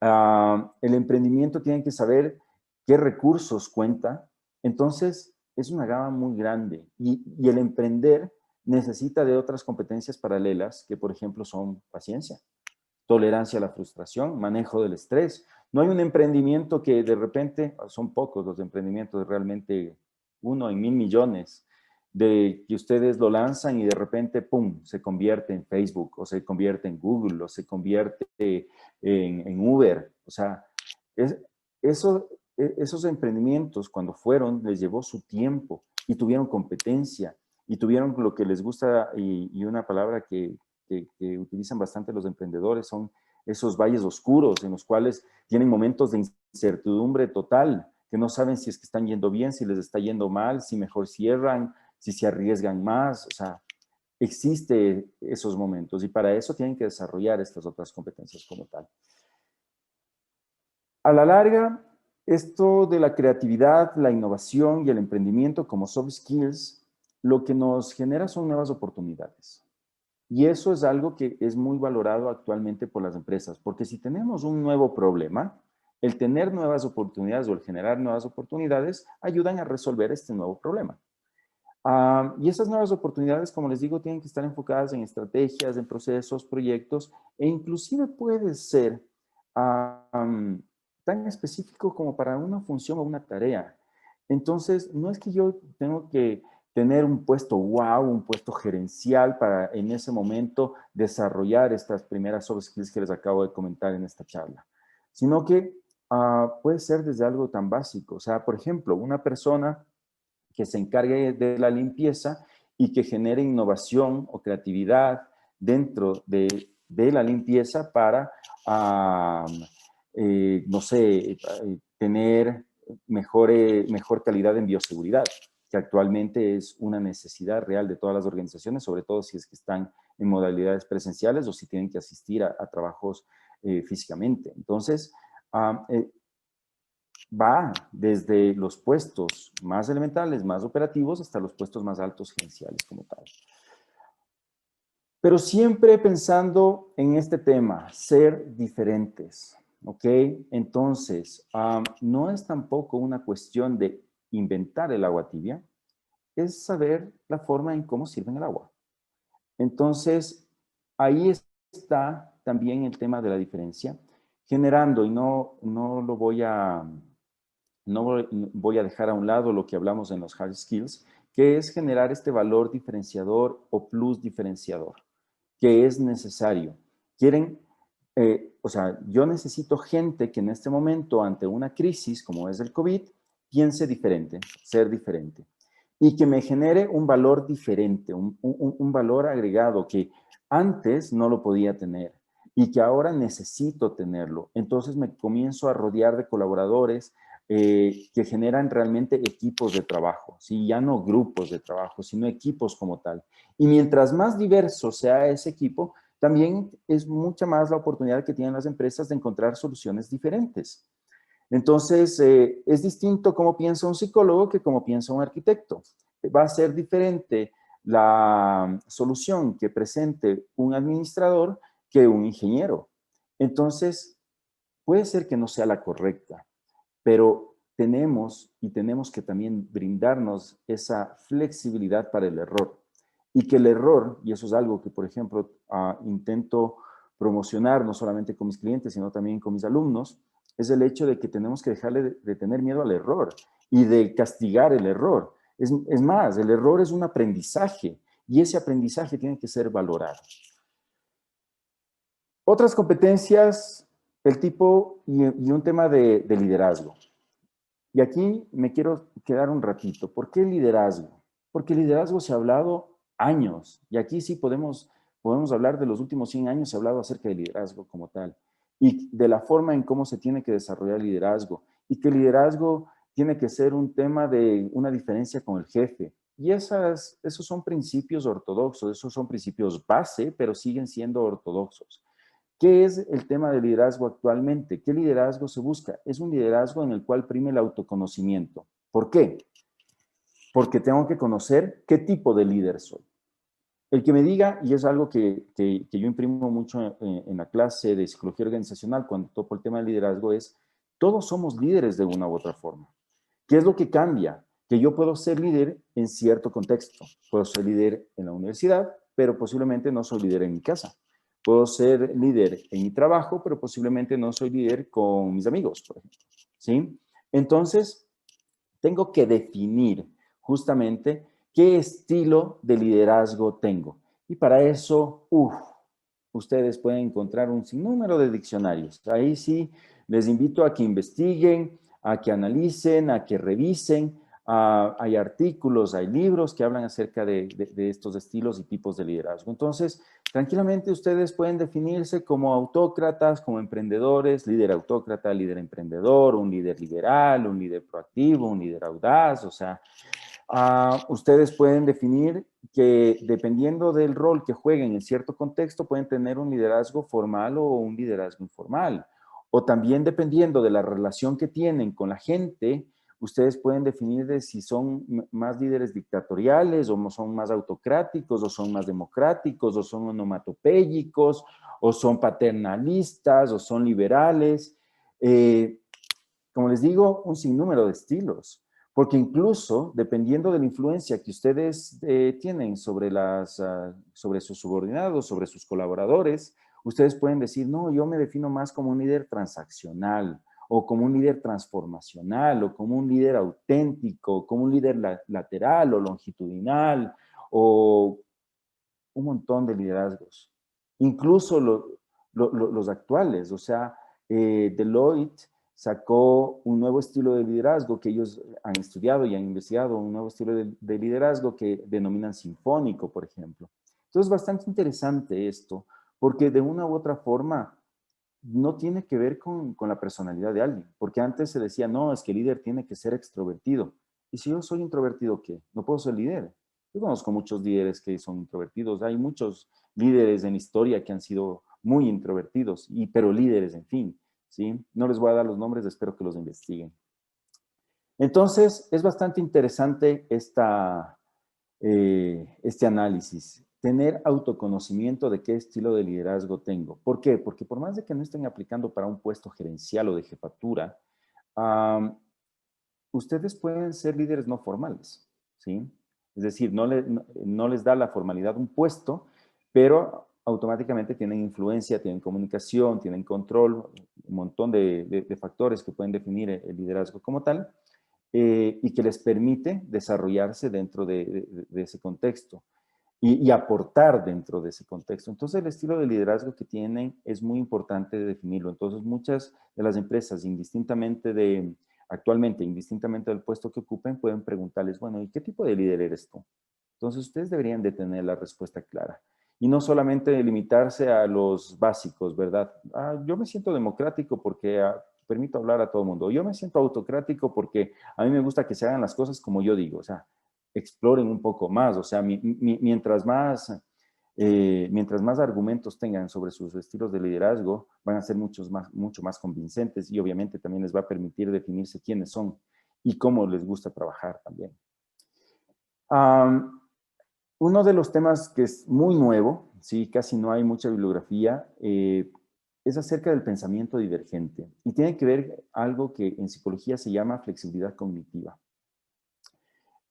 El emprendimiento tiene que saber qué recursos cuenta. Entonces, es una gama muy grande y el emprender necesita de otras competencias paralelas que, por ejemplo, son paciencia, tolerancia a la frustración, manejo del estrés. No hay un emprendimiento que de repente, son pocos los emprendimientos, realmente 1 en 1000 millones, de que ustedes lo lanzan y de repente, ¡pum!, se convierte en Facebook, o se convierte en Google, o se convierte en Uber. O sea, eso, esos emprendimientos cuando fueron, les llevó su tiempo y tuvieron competencia y tuvieron lo que les gusta y una palabra que utilizan bastante los emprendedores son esos valles oscuros en los cuales tienen momentos de incertidumbre total, que no saben si es que están yendo bien, si les está yendo mal, si mejor cierran, si se arriesgan más. O sea, existe esos momentos y para eso tienen que desarrollar estas otras competencias como tal. A la larga, esto de la creatividad, la innovación y el emprendimiento como soft skills, lo que nos genera son nuevas oportunidades. Y eso es algo que es muy valorado actualmente por las empresas, porque si tenemos un nuevo problema, el tener nuevas oportunidades o el generar nuevas oportunidades ayudan a resolver este nuevo problema. Y esas nuevas oportunidades, como les digo, tienen que estar enfocadas en estrategias, en procesos, proyectos, e inclusive puede ser tan específico como para una función o una tarea. Entonces, no es que yo tengo que tener un puesto wow, un puesto gerencial para en ese momento desarrollar estas primeras soft skills que les acabo de comentar en esta charla, sino que puede ser desde algo tan básico. O sea, por ejemplo, una persona que se encargue de la limpieza y que genere innovación o creatividad dentro de la limpieza para, no sé, tener mejor calidad en bioseguridad, que actualmente es una necesidad real de todas las organizaciones, sobre todo si es que están en modalidades presenciales o si tienen que asistir a trabajos físicamente. Entonces, va desde los puestos más elementales, más operativos, hasta los puestos más altos gerenciales como tal. Pero siempre pensando en este tema, ser diferentes, ¿ok? Entonces, no es tampoco una cuestión de inventar el agua tibia, es saber la forma en cómo sirven el agua. Entonces, ahí está también el tema de la diferencia, generando, y no lo voy a... No voy a dejar a un lado lo que hablamos en los hard skills, que es generar este valor diferenciador o plus diferenciador, que es necesario. o sea, yo necesito gente que en este momento, ante una crisis como es el COVID, piense diferente, ser diferente. Y que me genere un valor diferente, un valor agregado que antes no lo podía tener y que ahora necesito tenerlo. Entonces me comienzo a rodear de colaboradores que generan realmente equipos de trabajo, ¿sí? Ya no grupos de trabajo, sino equipos como tal. Y mientras más diverso sea ese equipo, también es mucha más la oportunidad que tienen las empresas de encontrar soluciones diferentes. Entonces, es distinto cómo piensa un psicólogo que cómo piensa un arquitecto. Va a ser diferente la solución que presente un administrador que un ingeniero. Entonces, puede ser que no sea la correcta, pero tenemos que también brindarnos esa flexibilidad para el error. Y que el error, y eso es algo que, por ejemplo, intento promocionar no solamente con mis clientes, sino también con mis alumnos, es el hecho de que tenemos que dejarle de tener miedo al error y de castigar el error. Es más, el error es un aprendizaje y ese aprendizaje tiene que ser valorado. Otras competencias, el tipo y un tema de liderazgo. Y aquí me quiero quedar un ratito. ¿Por qué liderazgo? Porque liderazgo se ha hablado años. Y aquí sí podemos hablar de los últimos 100 años, se ha hablado acerca de liderazgo como tal. Y de la forma en cómo se tiene que desarrollar el liderazgo. Y que el liderazgo tiene que ser un tema de una diferencia con el jefe. Y esos son principios ortodoxos, esos son principios base, pero siguen siendo ortodoxos. ¿Qué es el tema del liderazgo actualmente? ¿Qué liderazgo se busca? Es un liderazgo en el cual prime el autoconocimiento. ¿Por qué? Porque tengo que conocer qué tipo de líder soy. El que me diga, y es algo que yo imprimo mucho en la clase de psicología organizacional cuando toco el tema del liderazgo, es todos somos líderes de una u otra forma. ¿Qué es lo que cambia? Que yo puedo ser líder en cierto contexto. Puedo ser líder en la universidad, pero posiblemente no soy líder en mi casa. Puedo ser líder en mi trabajo, pero posiblemente no soy líder con mis amigos, por ejemplo. ¿Sí? Entonces, tengo que definir justamente qué estilo de liderazgo tengo. Y para eso, ustedes pueden encontrar un sinnúmero de diccionarios. Ahí sí, les invito a que investiguen, a que analicen, a que revisen. Hay artículos, hay libros que hablan acerca de estos estilos y tipos de liderazgo. Entonces, tranquilamente ustedes pueden definirse como autócratas, como emprendedores, líder autócrata, líder emprendedor, un líder liberal, un líder proactivo, un líder audaz, o sea, ustedes pueden definir que dependiendo del rol que jueguen en cierto contexto, pueden tener un liderazgo formal o un liderazgo informal. O también dependiendo de la relación que tienen con la gente, ustedes pueden definir de si son más líderes dictatoriales o son más autocráticos o son más democráticos o son onomatopéyicos o son paternalistas o son liberales. Como les digo, un sinnúmero de estilos, porque incluso dependiendo de la influencia que ustedes tienen sobre sus subordinados, sobre sus colaboradores, ustedes pueden decir, no, yo me defino más como un líder transaccional, o como un líder transformacional, o como un líder auténtico, como un líder lateral o longitudinal, o un montón de liderazgos. Incluso los actuales, o sea, Deloitte sacó un nuevo estilo de liderazgo que ellos han estudiado y han investigado, un nuevo estilo de liderazgo que denominan sinfónico, por ejemplo. Entonces, bastante interesante esto, porque de una u otra forma no tiene que ver con la personalidad de alguien, porque antes se decía, no, es que el líder tiene que ser extrovertido. ¿Y si yo soy introvertido, qué? No puedo ser líder. Yo conozco muchos líderes que son introvertidos. Hay muchos líderes en historia que han sido muy introvertidos, pero líderes, en fin, ¿sí? No les voy a dar los nombres, espero que los investiguen. Entonces, es bastante interesante este análisis, tener autoconocimiento de qué estilo de liderazgo tengo. ¿Por qué? Porque por más de que no estén aplicando para un puesto gerencial o de jefatura, ustedes pueden ser líderes no formales, ¿sí? Es decir, no les da la formalidad un puesto, pero automáticamente tienen influencia, tienen comunicación, tienen control, un montón de factores que pueden definir el liderazgo como tal, y que les permite desarrollarse dentro de ese contexto. y aportar dentro de ese contexto. Entonces, el estilo de liderazgo que tienen es muy importante definirlo. Entonces, muchas de las empresas, actualmente, indistintamente del puesto que ocupen, pueden preguntarles, bueno, ¿y qué tipo de líder eres tú? Entonces, ustedes deberían de tener la respuesta clara. Y no solamente limitarse a los básicos, ¿verdad? Yo me siento democrático porque permito hablar a todo el mundo. Yo me siento autocrático porque a mí me gusta que se hagan las cosas como yo digo. O sea, exploren un poco más. O sea, mientras más argumentos tengan sobre sus estilos de liderazgo, van a ser mucho más convincentes y obviamente también les va a permitir definirse quiénes son y cómo les gusta trabajar también. Uno de los temas que es muy nuevo, sí, casi no hay mucha bibliografía, es acerca del pensamiento divergente y tiene que ver algo que en psicología se llama flexibilidad cognitiva.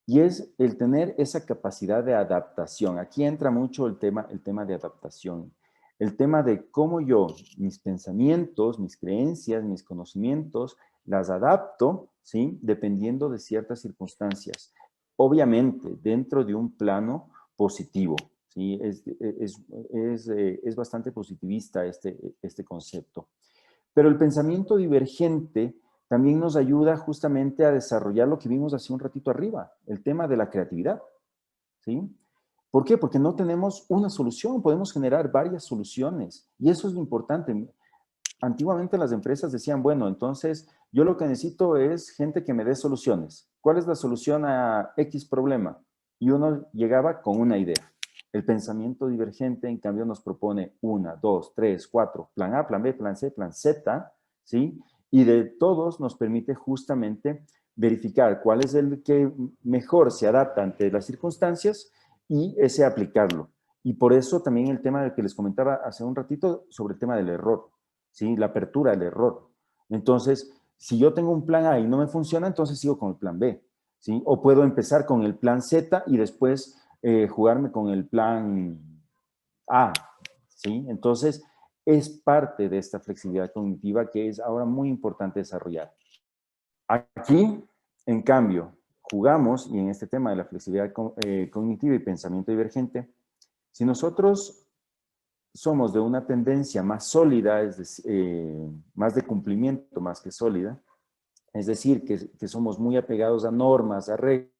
Y es el tener esa capacidad de adaptación. Aquí entra mucho el tema de adaptación. El tema de cómo yo, mis pensamientos, mis creencias, mis conocimientos, las adapto, ¿sí? Dependiendo de ciertas circunstancias. Obviamente, dentro de un plano positivo, ¿sí? Es bastante positivista este concepto. Pero el pensamiento divergente también nos ayuda justamente a desarrollar lo que vimos hace un ratito arriba, el tema de la creatividad, ¿sí? ¿Por qué? Porque no tenemos una solución, podemos generar varias soluciones y eso es lo importante. Antiguamente las empresas decían, bueno, entonces yo lo que necesito es gente que me dé soluciones. ¿Cuál es la solución a X problema? Y uno llegaba con una idea. El pensamiento divergente, en cambio, nos propone 1, 2, 3, 4, plan A, plan B, plan C, plan Z, ¿sí? Y de todos nos permite justamente verificar cuál es el que mejor se adapta ante las circunstancias y ese aplicarlo. Y por eso también el tema del que les comentaba hace un ratito sobre el tema del error, ¿sí? La apertura al error. Entonces, si yo tengo un plan A y no me funciona, entonces sigo con el plan B, ¿sí? O puedo empezar con el plan Z y después jugarme con el plan A, ¿sí? Entonces, es parte de esta flexibilidad cognitiva que es ahora muy importante desarrollar. Aquí, en cambio, jugamos, y en este tema de la flexibilidad cognitiva y pensamiento divergente, si nosotros somos de una tendencia más sólida, más de cumplimiento más que sólida, es decir, que somos muy apegados a normas, a reglas,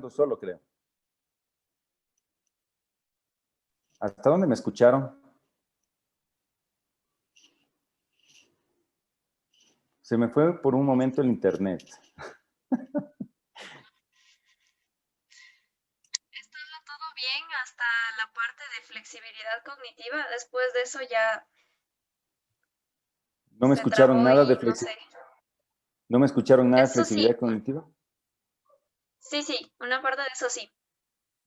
solo creo. ¿Hasta dónde me escucharon? Se me fue por un momento el internet. Estaba todo bien hasta la parte de flexibilidad cognitiva. Después de eso ya ¿No me se escucharon trabó nada y de no sé. ¿No me escucharon nada de Eso sí, flexibilidad cognitiva? sí, una parte de eso sí.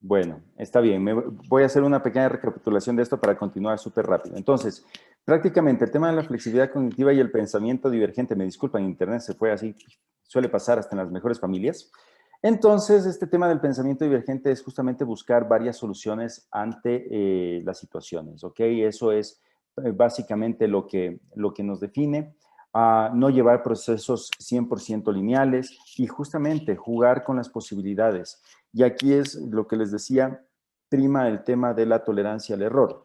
Bueno, está bien. Voy a hacer una pequeña recapitulación de esto para continuar súper rápido. Entonces, prácticamente el tema de la flexibilidad cognitiva y el pensamiento divergente, me disculpan, internet se fue así, suele pasar hasta en las mejores familias. Entonces, este tema del pensamiento divergente es justamente buscar varias soluciones ante las situaciones, ¿ok? Eso es básicamente lo que nos define. No llevar procesos 100% lineales y justamente jugar con las posibilidades. Y aquí es lo que les decía, prima el tema de la tolerancia al error.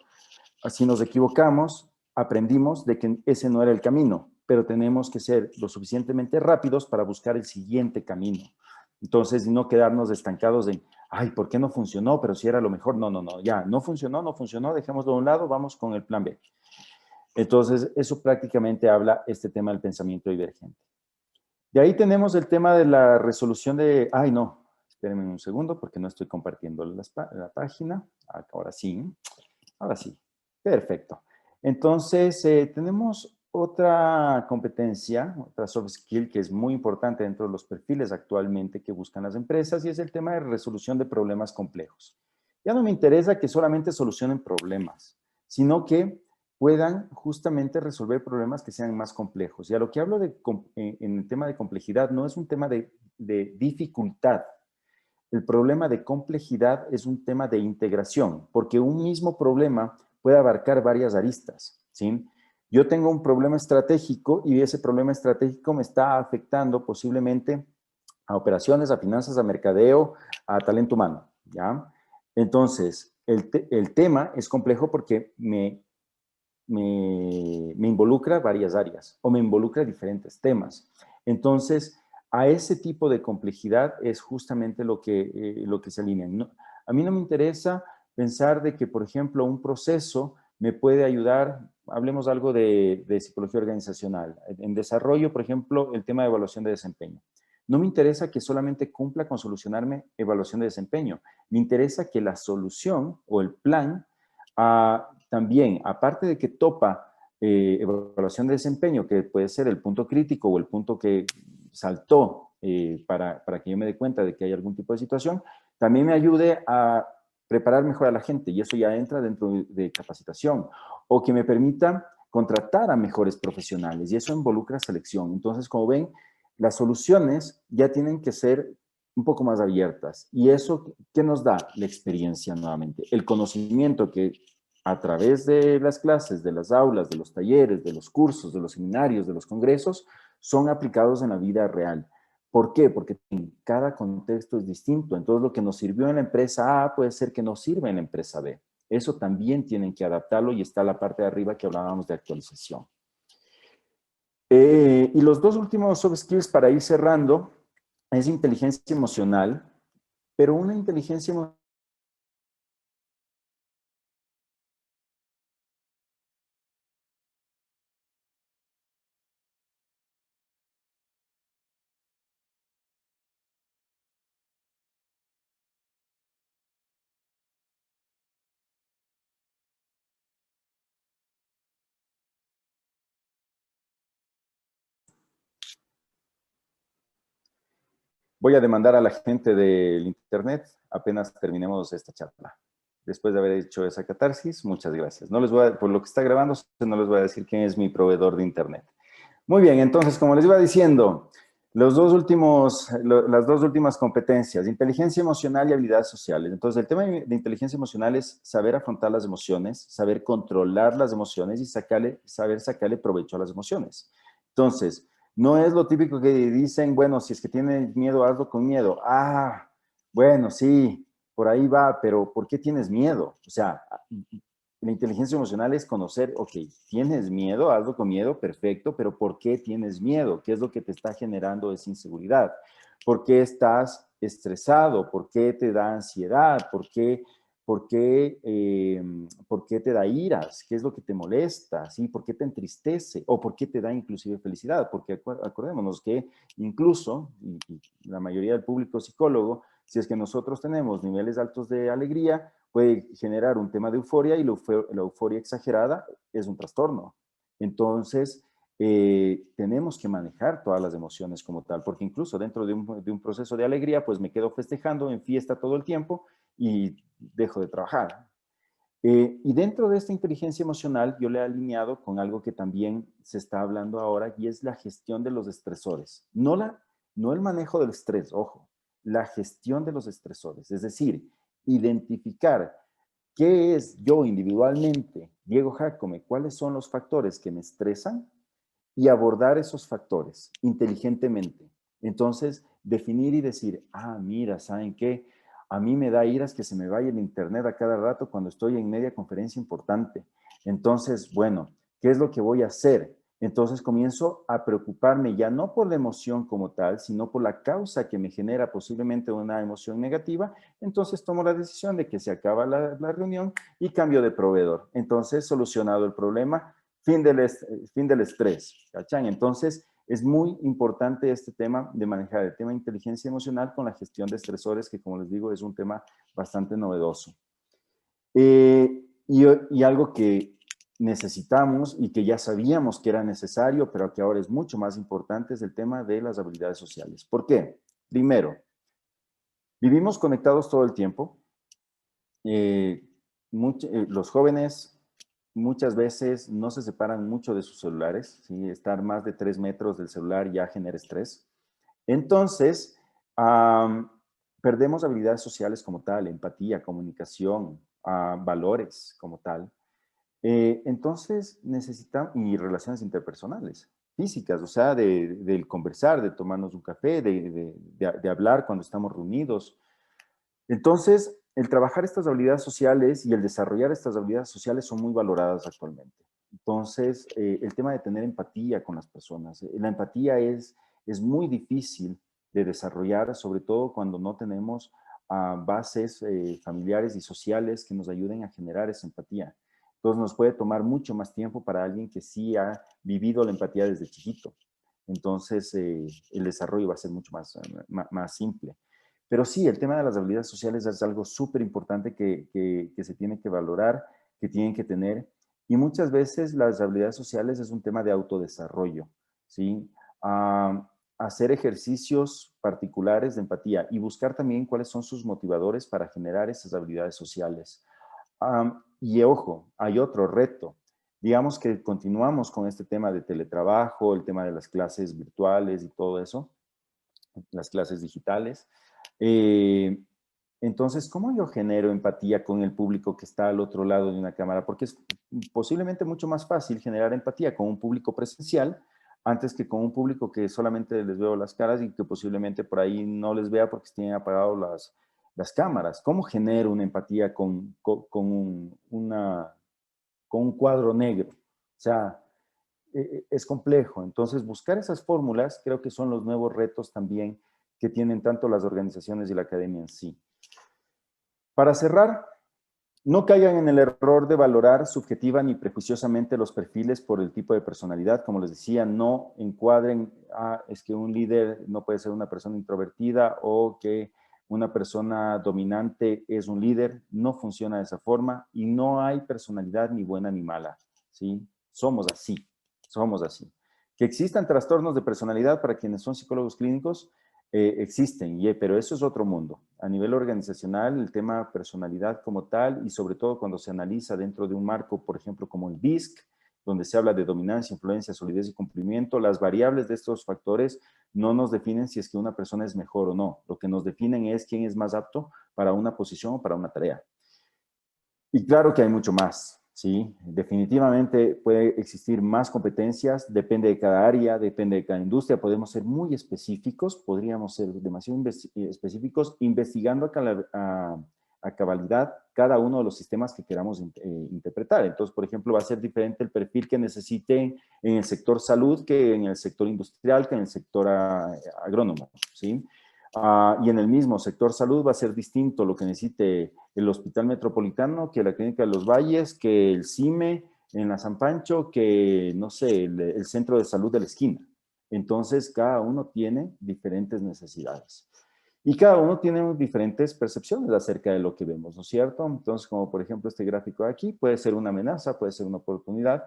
Si nos equivocamos, aprendimos de que ese no era el camino, pero tenemos que ser lo suficientemente rápidos para buscar el siguiente camino. Entonces, no quedarnos estancados en, ay, ¿por qué no funcionó? Pero si era lo mejor. No, ya, no funcionó, dejémoslo a un lado, vamos con el plan B. Entonces, eso prácticamente habla este tema del pensamiento divergente. De ahí tenemos el tema de la resolución de, ay, no, espérenme un segundo porque no estoy compartiendo la página. Ahora sí, perfecto. Entonces, tenemos otra competencia, otra soft skill que es muy importante dentro de los perfiles actualmente que buscan las empresas y es el tema de resolución de problemas complejos. Ya no me interesa que solamente solucionen problemas, sino que puedan justamente resolver problemas que sean más complejos. Y a lo que hablo en el tema de complejidad no es un tema de dificultad. El problema de complejidad es un tema de integración, porque un mismo problema puede abarcar varias aristas, ¿sí? Yo tengo un problema estratégico y ese problema estratégico me está afectando posiblemente a operaciones, a finanzas, a mercadeo, a talento humano, ¿ya? Entonces, el tema es complejo porque me involucra varias áreas o me involucra diferentes temas. Entonces, a ese tipo de complejidad es justamente lo que se alinea. No, a mí no me interesa pensar de que, por ejemplo, un proceso me puede ayudar, hablemos algo de psicología organizacional. En desarrollo, por ejemplo, el tema de evaluación de desempeño. No me interesa que solamente cumpla con solucionarme evaluación de desempeño. Me interesa que la solución o el plan también, aparte de que topa evaluación de desempeño, que puede ser el punto crítico o el punto que saltó para que yo me dé cuenta de que hay algún tipo de situación, también me ayude a preparar mejor a la gente y eso ya entra dentro de capacitación o que me permita contratar a mejores profesionales y eso involucra selección. Entonces, como ven, las soluciones ya tienen que ser un poco más abiertas. ¿Y eso qué nos da? La experiencia nuevamente. El conocimiento que a través de las clases, de las aulas, de los talleres, de los cursos, de los seminarios, de los congresos, son aplicados en la vida real. ¿Por qué? Porque en cada contexto es distinto. Entonces, lo que nos sirvió en la empresa A puede ser que no sirva en la empresa B. Eso también tienen que adaptarlo y está la parte de arriba que hablábamos de actualización. Y los dos últimos soft skills para ir cerrando es inteligencia emocional, pero una inteligencia emocional voy a demandar a la gente del Internet apenas terminemos esta charla. Después de haber hecho esa catarsis, muchas gracias. No les voy a, por lo que está grabando, no les voy a decir quién es mi proveedor de Internet. Muy bien, entonces, como les iba diciendo, las dos últimas competencias, inteligencia emocional y habilidades sociales. Entonces, el tema de inteligencia emocional es saber afrontar las emociones, saber controlar las emociones y saber sacarle provecho a las emociones. Entonces, no es lo típico que dicen, bueno, si es que tienes miedo, hazlo con miedo. Ah, bueno, sí, por ahí va, pero ¿por qué tienes miedo? O sea, la inteligencia emocional es conocer, ok, tienes miedo, hazlo con miedo, perfecto, pero ¿por qué tienes miedo? ¿Qué es lo que te está generando esa inseguridad? ¿Por qué estás estresado? ¿Por qué te da ansiedad? ¿Por qué te da iras? ¿Qué es lo que te molesta? ¿Sí? ¿Por qué te entristece? ¿O por qué te da inclusive felicidad? Porque acordémonos que incluso, y la mayoría del público psicólogo, si es que nosotros tenemos niveles altos de alegría, puede generar un tema de euforia y la euforia exagerada es un trastorno. Entonces, tenemos que manejar todas las emociones como tal, porque incluso dentro de un proceso de alegría, pues me quedo festejando en fiesta todo el tiempo y dejo de trabajar. Y dentro de esta inteligencia emocional, yo le he alineado con algo que también se está hablando ahora y es la gestión de los estresores. No el manejo del estrés, ojo, la gestión de los estresores. Es decir, identificar qué es yo individualmente, Diego Jacome, cuáles son los factores que me estresan y abordar esos factores inteligentemente. Entonces, definir y decir, ah, mira, ¿saben qué? A mí me da iras que se me vaya el internet a cada rato cuando estoy en media conferencia importante. Entonces, bueno, ¿qué es lo que voy a hacer? Entonces comienzo a preocuparme ya no por la emoción como tal, sino por la causa que me genera posiblemente una emoción negativa. Entonces tomo la decisión de que se acaba la reunión y cambio de proveedor. Entonces, solucionado el problema, fin del estrés, ¿cachan? Entonces, es muy importante este tema de manejar el tema de inteligencia emocional con la gestión de estresores, que como les digo, es un tema bastante novedoso. Y algo que necesitamos y que ya sabíamos que era necesario, pero que ahora es mucho más importante, es el tema de las habilidades sociales. ¿Por qué? Primero, vivimos conectados todo el tiempo. Los jóvenes muchas veces no se separan mucho de sus celulares, ¿sí? Estar más de 3 metros del celular ya genera estrés. Entonces, perdemos habilidades sociales como tal, empatía, comunicación, valores como tal. Entonces, necesitamos, y relaciones interpersonales, físicas, o sea, del conversar, de tomarnos un café, de hablar cuando estamos reunidos. Entonces, el trabajar estas habilidades sociales y el desarrollar estas habilidades sociales son muy valoradas actualmente. Entonces, el tema de tener empatía con las personas. La empatía es muy difícil de desarrollar, sobre todo cuando no tenemos bases familiares y sociales que nos ayuden a generar esa empatía. Entonces, nos puede tomar mucho más tiempo para alguien que sí ha vivido la empatía desde chiquito. Entonces, el desarrollo va a ser mucho más simple. Pero sí, el tema de las habilidades sociales es algo súper importante que se tiene que valorar, que tienen que tener. Y muchas veces las habilidades sociales es un tema de autodesarrollo, ¿sí? Hacer ejercicios particulares de empatía y buscar también cuáles son sus motivadores para generar esas habilidades sociales. Y ojo, hay otro reto. Digamos que continuamos con este tema de teletrabajo, el tema de las clases virtuales y todo eso, las clases digitales. Entonces, ¿cómo yo genero empatía con el público que está al otro lado de una cámara? Porque es posiblemente mucho más fácil generar empatía con un público presencial antes que con un público que solamente les veo las caras y que posiblemente por ahí no les vea porque tienen apagado las cámaras. ¿Cómo genero una empatía con un cuadro negro? O sea, es complejo. Entonces, buscar esas fórmulas creo que son los nuevos retos también que tienen tanto las organizaciones y la academia en sí. Para cerrar, no caigan en el error de valorar subjetiva ni prejuiciosamente los perfiles por el tipo de personalidad. Como les decía, no encuadren, es que un líder no puede ser una persona introvertida o que una persona dominante es un líder. No funciona de esa forma y no hay personalidad ni buena ni mala, ¿sí? Somos así, somos así. Que existan trastornos de personalidad para quienes son psicólogos clínicos, existen, pero eso es otro mundo. A nivel organizacional, el tema personalidad como tal, y sobre todo cuando se analiza dentro de un marco, por ejemplo, como el DISC, donde se habla de dominancia, influencia, solidez y cumplimiento, las variables de estos factores no nos definen si es que una persona es mejor o no. Lo que nos definen es quién es más apto para una posición o para una tarea. Y claro que hay mucho más, ¿sí? Definitivamente puede existir más competencias, depende de cada área, depende de cada industria. Podemos ser muy específicos, podríamos ser demasiado específicos, investigando a cabalidad cada uno de los sistemas que queramos interpretar. Entonces, por ejemplo, va a ser diferente el perfil que necesite en el sector salud que en el sector industrial, que en el sector agrónomo, ¿sí? Y en el mismo sector salud va a ser distinto lo que necesite el Hospital Metropolitano, que la Clínica de los Valles, que el CIME en la San Pancho, que, no sé, el Centro de Salud de la esquina. Entonces, cada uno tiene diferentes necesidades. Y cada uno tiene diferentes percepciones acerca de lo que vemos, ¿no es cierto? Entonces, como por ejemplo este gráfico de aquí, puede ser una amenaza, puede ser una oportunidad,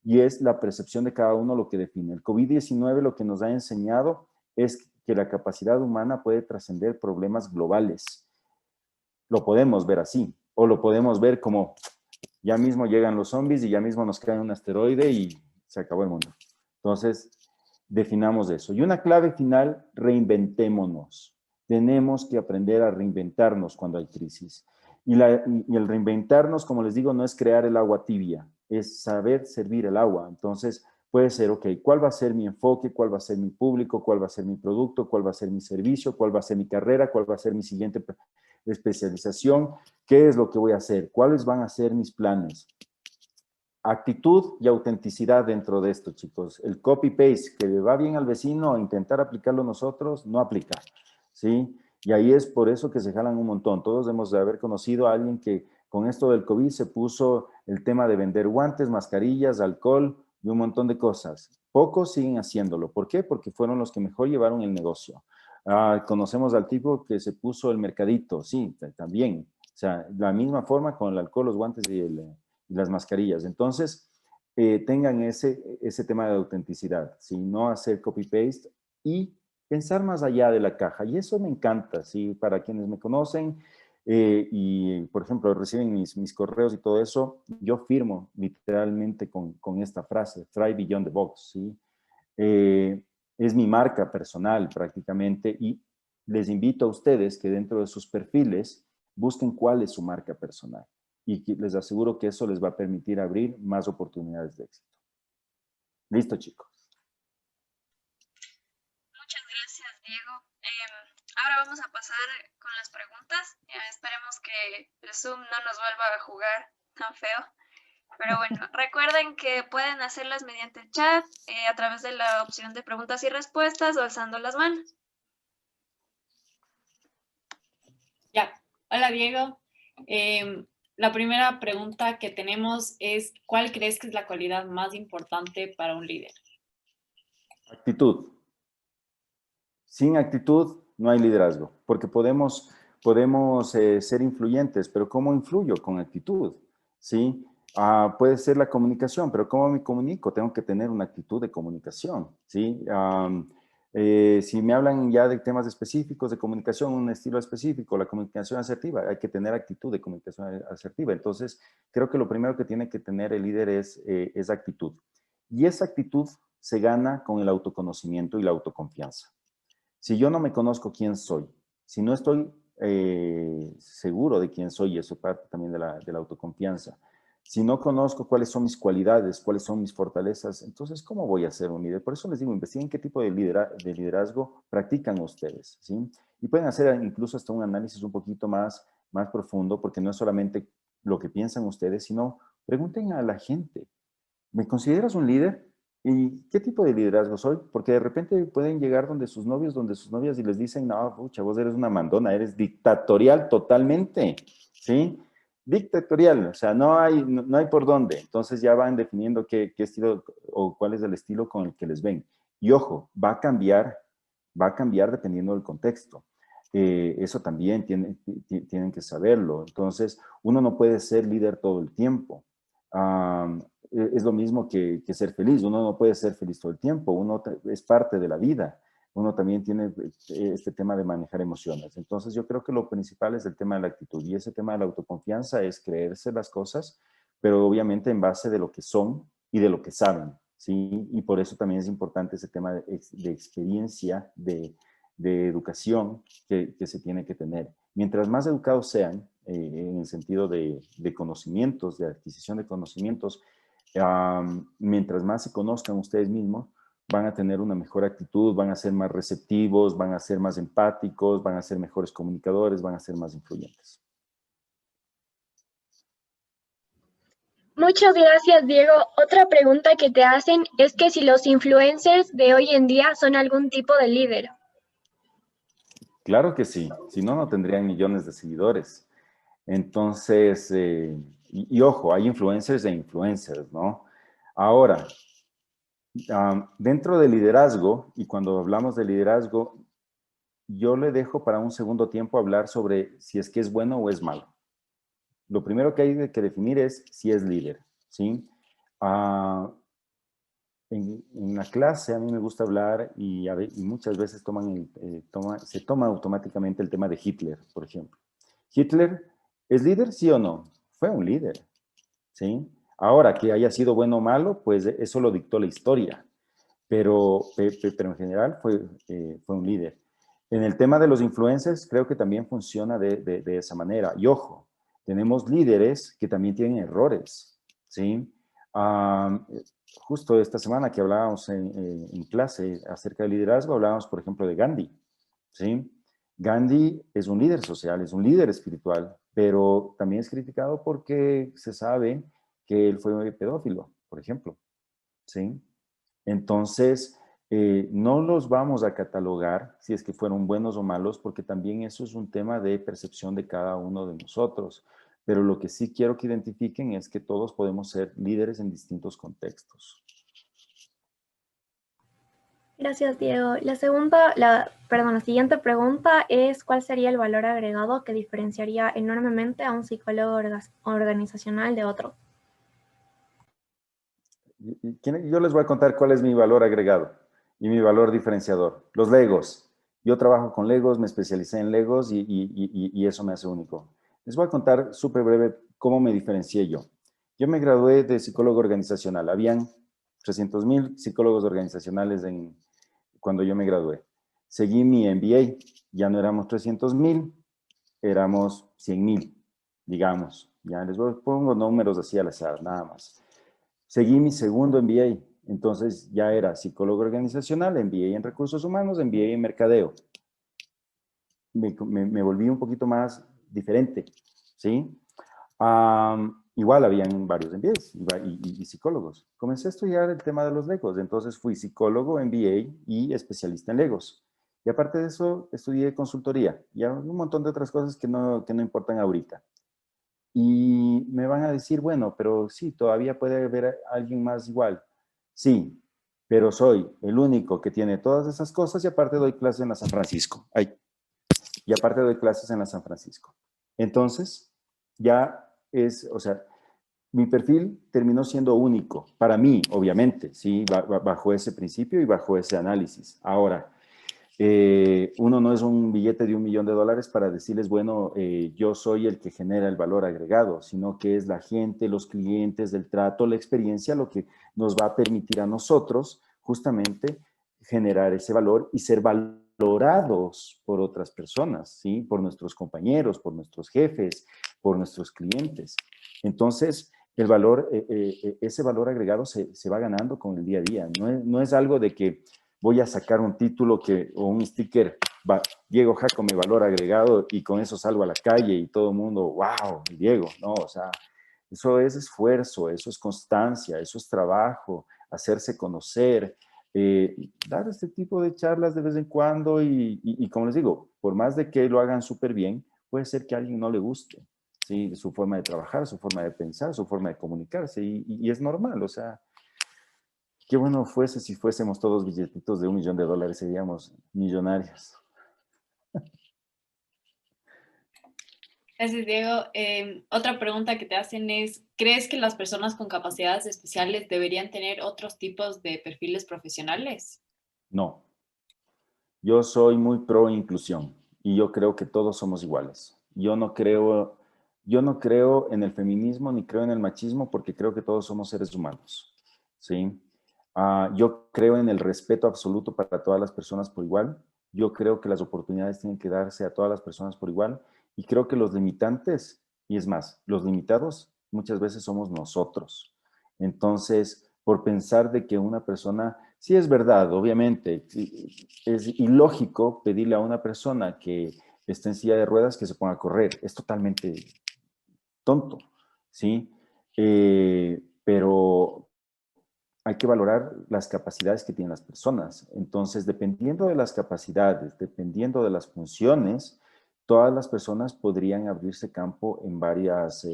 y es la percepción de cada uno lo que define. El COVID-19 lo que nos ha enseñado es que la capacidad humana puede trascender problemas globales. Lo podemos ver así, o lo podemos ver como ya mismo llegan los zombies y ya mismo nos cae un asteroide y se acabó el mundo. Entonces, definamos eso. Y una clave final, reinventémonos. Tenemos que aprender a reinventarnos cuando hay crisis. Y el reinventarnos, como les digo, no es crear el agua tibia, es saber servir el agua. Entonces, puede ser, ok, ¿cuál va a ser mi enfoque? ¿Cuál va a ser mi público? ¿Cuál va a ser mi producto? ¿Cuál va a ser mi servicio? ¿Cuál va a ser mi carrera? ¿Cuál va a ser mi siguiente especialización? ¿Qué es lo que voy a hacer? ¿Cuáles van a ser mis planes? Actitud y autenticidad dentro de esto, chicos. El copy-paste que le va bien al vecino, intentar aplicarlo nosotros, no aplica, ¿sí? Y ahí es por eso que se jalan un montón. Todos debemos de haber conocido a alguien que con esto del COVID se puso el tema de vender guantes, mascarillas, alcohol y un montón de cosas. Pocos siguen haciéndolo. ¿Por qué? Porque fueron los que mejor llevaron el negocio. Conocemos al tipo que se puso el mercadito, sí, también. O sea, la misma forma con el alcohol, los guantes y las mascarillas. Entonces, tengan ese tema de autenticidad, ¿sí? No hacer copy-paste y pensar más allá de la caja. Y eso me encanta, ¿sí? Para quienes me conocen y, por ejemplo, reciben mis correos y todo eso, yo firmo literalmente con esta frase, try beyond the box, ¿sí? Es mi marca personal prácticamente y les invito a ustedes que dentro de sus perfiles busquen cuál es su marca personal y les aseguro que eso les va a permitir abrir más oportunidades de éxito. Listo, chicos. Muchas gracias, Diego. Ahora vamos a pasar con las preguntas. Esperemos que el Zoom no nos vuelva a jugar tan feo. Pero bueno, recuerden que pueden hacerlas mediante el chat, a través de la opción de preguntas y respuestas o alzando las manos. Ya, hola Diego. La primera pregunta que tenemos es, ¿cuál crees que es la cualidad más importante para un líder? Actitud. Sin actitud no hay liderazgo, porque podemos ser influyentes, pero ¿cómo influyo? Con actitud, ¿sí? Puede ser la comunicación, pero ¿cómo me comunico? Tengo que tener una actitud de comunicación, ¿sí? Si me hablan ya de temas específicos de comunicación, un estilo específico, la comunicación asertiva, hay que tener actitud de comunicación asertiva. Entonces, creo que lo primero que tiene que tener el líder es actitud. Y esa actitud se gana con el autoconocimiento y la autoconfianza. Si yo no me conozco quién soy, si no estoy seguro de quién soy, y eso parte también de la autoconfianza, si no conozco cuáles son mis cualidades, cuáles son mis fortalezas, entonces, ¿cómo voy a ser un líder? Por eso les digo, investiguen qué tipo de liderazgo practican ustedes, ¿sí? Y pueden hacer incluso hasta un análisis un poquito más profundo, porque no es solamente lo que piensan ustedes, sino pregunten a la gente, ¿me consideras un líder? ¿Y qué tipo de liderazgo soy? Porque de repente pueden llegar donde sus novios, donde sus novias y les dicen, no, pucha, vos eres una mandona, eres dictatorial totalmente, ¿sí? Dictatorial, o sea, no hay por dónde. Entonces ya van definiendo qué estilo o cuál es el estilo con el que les ven. Y ojo, va a cambiar dependiendo del contexto. Eso también tienen que saberlo. Entonces, uno no puede ser líder todo el tiempo. Es lo mismo que ser feliz. Uno no puede ser feliz todo el tiempo. Uno es parte de la vida. Uno también tiene este tema de manejar emociones. Entonces, yo creo que lo principal es el tema de la actitud. Y ese tema de la autoconfianza es creerse las cosas, pero obviamente en base de lo que son y de lo que saben, ¿sí? Y por eso también es importante ese tema de experiencia, de educación que se tiene que tener. Mientras más educados sean, en el sentido de conocimientos, de adquisición de conocimientos, mientras más se conozcan ustedes mismos, van a tener una mejor actitud, van a ser más receptivos, van a ser más empáticos, van a ser mejores comunicadores, van a ser más influyentes. Muchas gracias, Diego. Otra pregunta que te hacen es que si los influencers de hoy en día son algún tipo de líder. Claro que sí, si no, no tendrían millones de seguidores. Entonces, y ojo, hay influencers e influencers, ¿no? Ahora, dentro del liderazgo, y cuando hablamos de liderazgo, yo le dejo para un segundo tiempo hablar sobre si es que es bueno o es malo. Lo primero que hay que definir es si es líder, ¿sí? En la clase a mí me gusta hablar y muchas veces se toma automáticamente el tema de Hitler, por ejemplo. ¿Hitler es líder, sí o no? Fue un líder, ¿sí? Ahora, que haya sido bueno o malo, pues eso lo dictó la historia, pero en general fue un líder. En el tema de los influencers, creo que también funciona de esa manera. Y ojo, tenemos líderes que también tienen errores, ¿sí? Justo esta semana que hablábamos en clase acerca del liderazgo, hablábamos, por ejemplo, de Gandhi, ¿sí? Gandhi es un líder social, es un líder espiritual, pero también es criticado porque se sabe que él fue pedófilo, por ejemplo, ¿sí? Entonces, no los vamos a catalogar si es que fueron buenos o malos, porque también eso es un tema de percepción de cada uno de nosotros. Pero lo que sí quiero que identifiquen es que todos podemos ser líderes en distintos contextos. Gracias, Diego. La siguiente pregunta es ¿cuál sería el valor agregado que diferenciaría enormemente a un psicólogo organizacional de otro? Yo les voy a contar cuál es mi valor agregado y mi valor diferenciador. Los Legos. Yo trabajo con Legos, me especialicé en Legos y eso me hace único. Les voy a contar súper breve cómo me diferencié yo. Yo me gradué de psicólogo organizacional. Habían 300,000 psicólogos organizacionales cuando yo me gradué. Seguí mi MBA. Ya no éramos 300,000, éramos 100,000, digamos. Ya les pongo números así al azar, nada más. Seguí mi segundo MBA, entonces ya era psicólogo organizacional, MBA en recursos humanos, MBA en mercadeo. Me volví un poquito más diferente, ¿sí? Igual habían varios MBAs y psicólogos. Comencé a estudiar el tema de los Legos, entonces fui psicólogo, MBA y especialista en Legos. Y aparte de eso, estudié consultoría y un montón de otras cosas que no importan ahorita. Y me van a decir, bueno, pero sí, todavía puede haber alguien más igual. Sí, pero soy el único que tiene todas esas cosas y aparte doy clases en la San Francisco. Y aparte doy clases en la San Francisco. Entonces, ya es, o sea, mi perfil terminó siendo único. Para mí, obviamente, sí, bajo ese principio y bajo ese análisis. Ahora, uno no es un billete de $1,000,000 para decirles, bueno, yo soy el que genera el valor agregado, sino que es la gente, los clientes, el trato, la experiencia, lo que nos va a permitir a nosotros justamente generar ese valor y ser valorados por otras personas, ¿sí? Por nuestros compañeros, por nuestros jefes, por nuestros clientes. Entonces, el valor, ese valor agregado se va ganando con el día a día. No es algo de que voy a sacar un título o un sticker, Diego Jácome valor agregado, y con eso salgo a la calle y todo el mundo, wow, Diego, no, o sea, eso es esfuerzo, eso es constancia, eso es trabajo, hacerse conocer, dar este tipo de charlas de vez en cuando y como les digo, por más de que lo hagan súper bien, puede ser que a alguien no le guste, ¿sí? Su forma de trabajar, su forma de pensar, su forma de comunicarse y es normal, o sea, qué bueno fuese si fuésemos todos billetitos de $1,000,000, seríamos millonarios. Gracias, Diego. Otra pregunta que te hacen es, ¿crees que las personas con capacidades especiales deberían tener otros tipos de perfiles profesionales? No, yo soy muy pro inclusión y yo creo que todos somos iguales. Yo no creo en el feminismo ni creo en el machismo porque creo que todos somos seres humanos, ¿sí? Yo creo en el respeto absoluto para todas las personas por igual. Yo creo que las oportunidades tienen que darse a todas las personas por igual y creo que los limitantes, y es más, los limitados muchas veces somos nosotros. Entonces, por pensar de que una persona, sí es verdad, obviamente, es ilógico pedirle a una persona que esté en silla de ruedas que se ponga a correr. Es totalmente tonto, ¿sí? Pero hay que valorar las capacidades que tienen las personas. Entonces, dependiendo de las capacidades, dependiendo de las funciones, todas las personas podrían abrirse campo en varias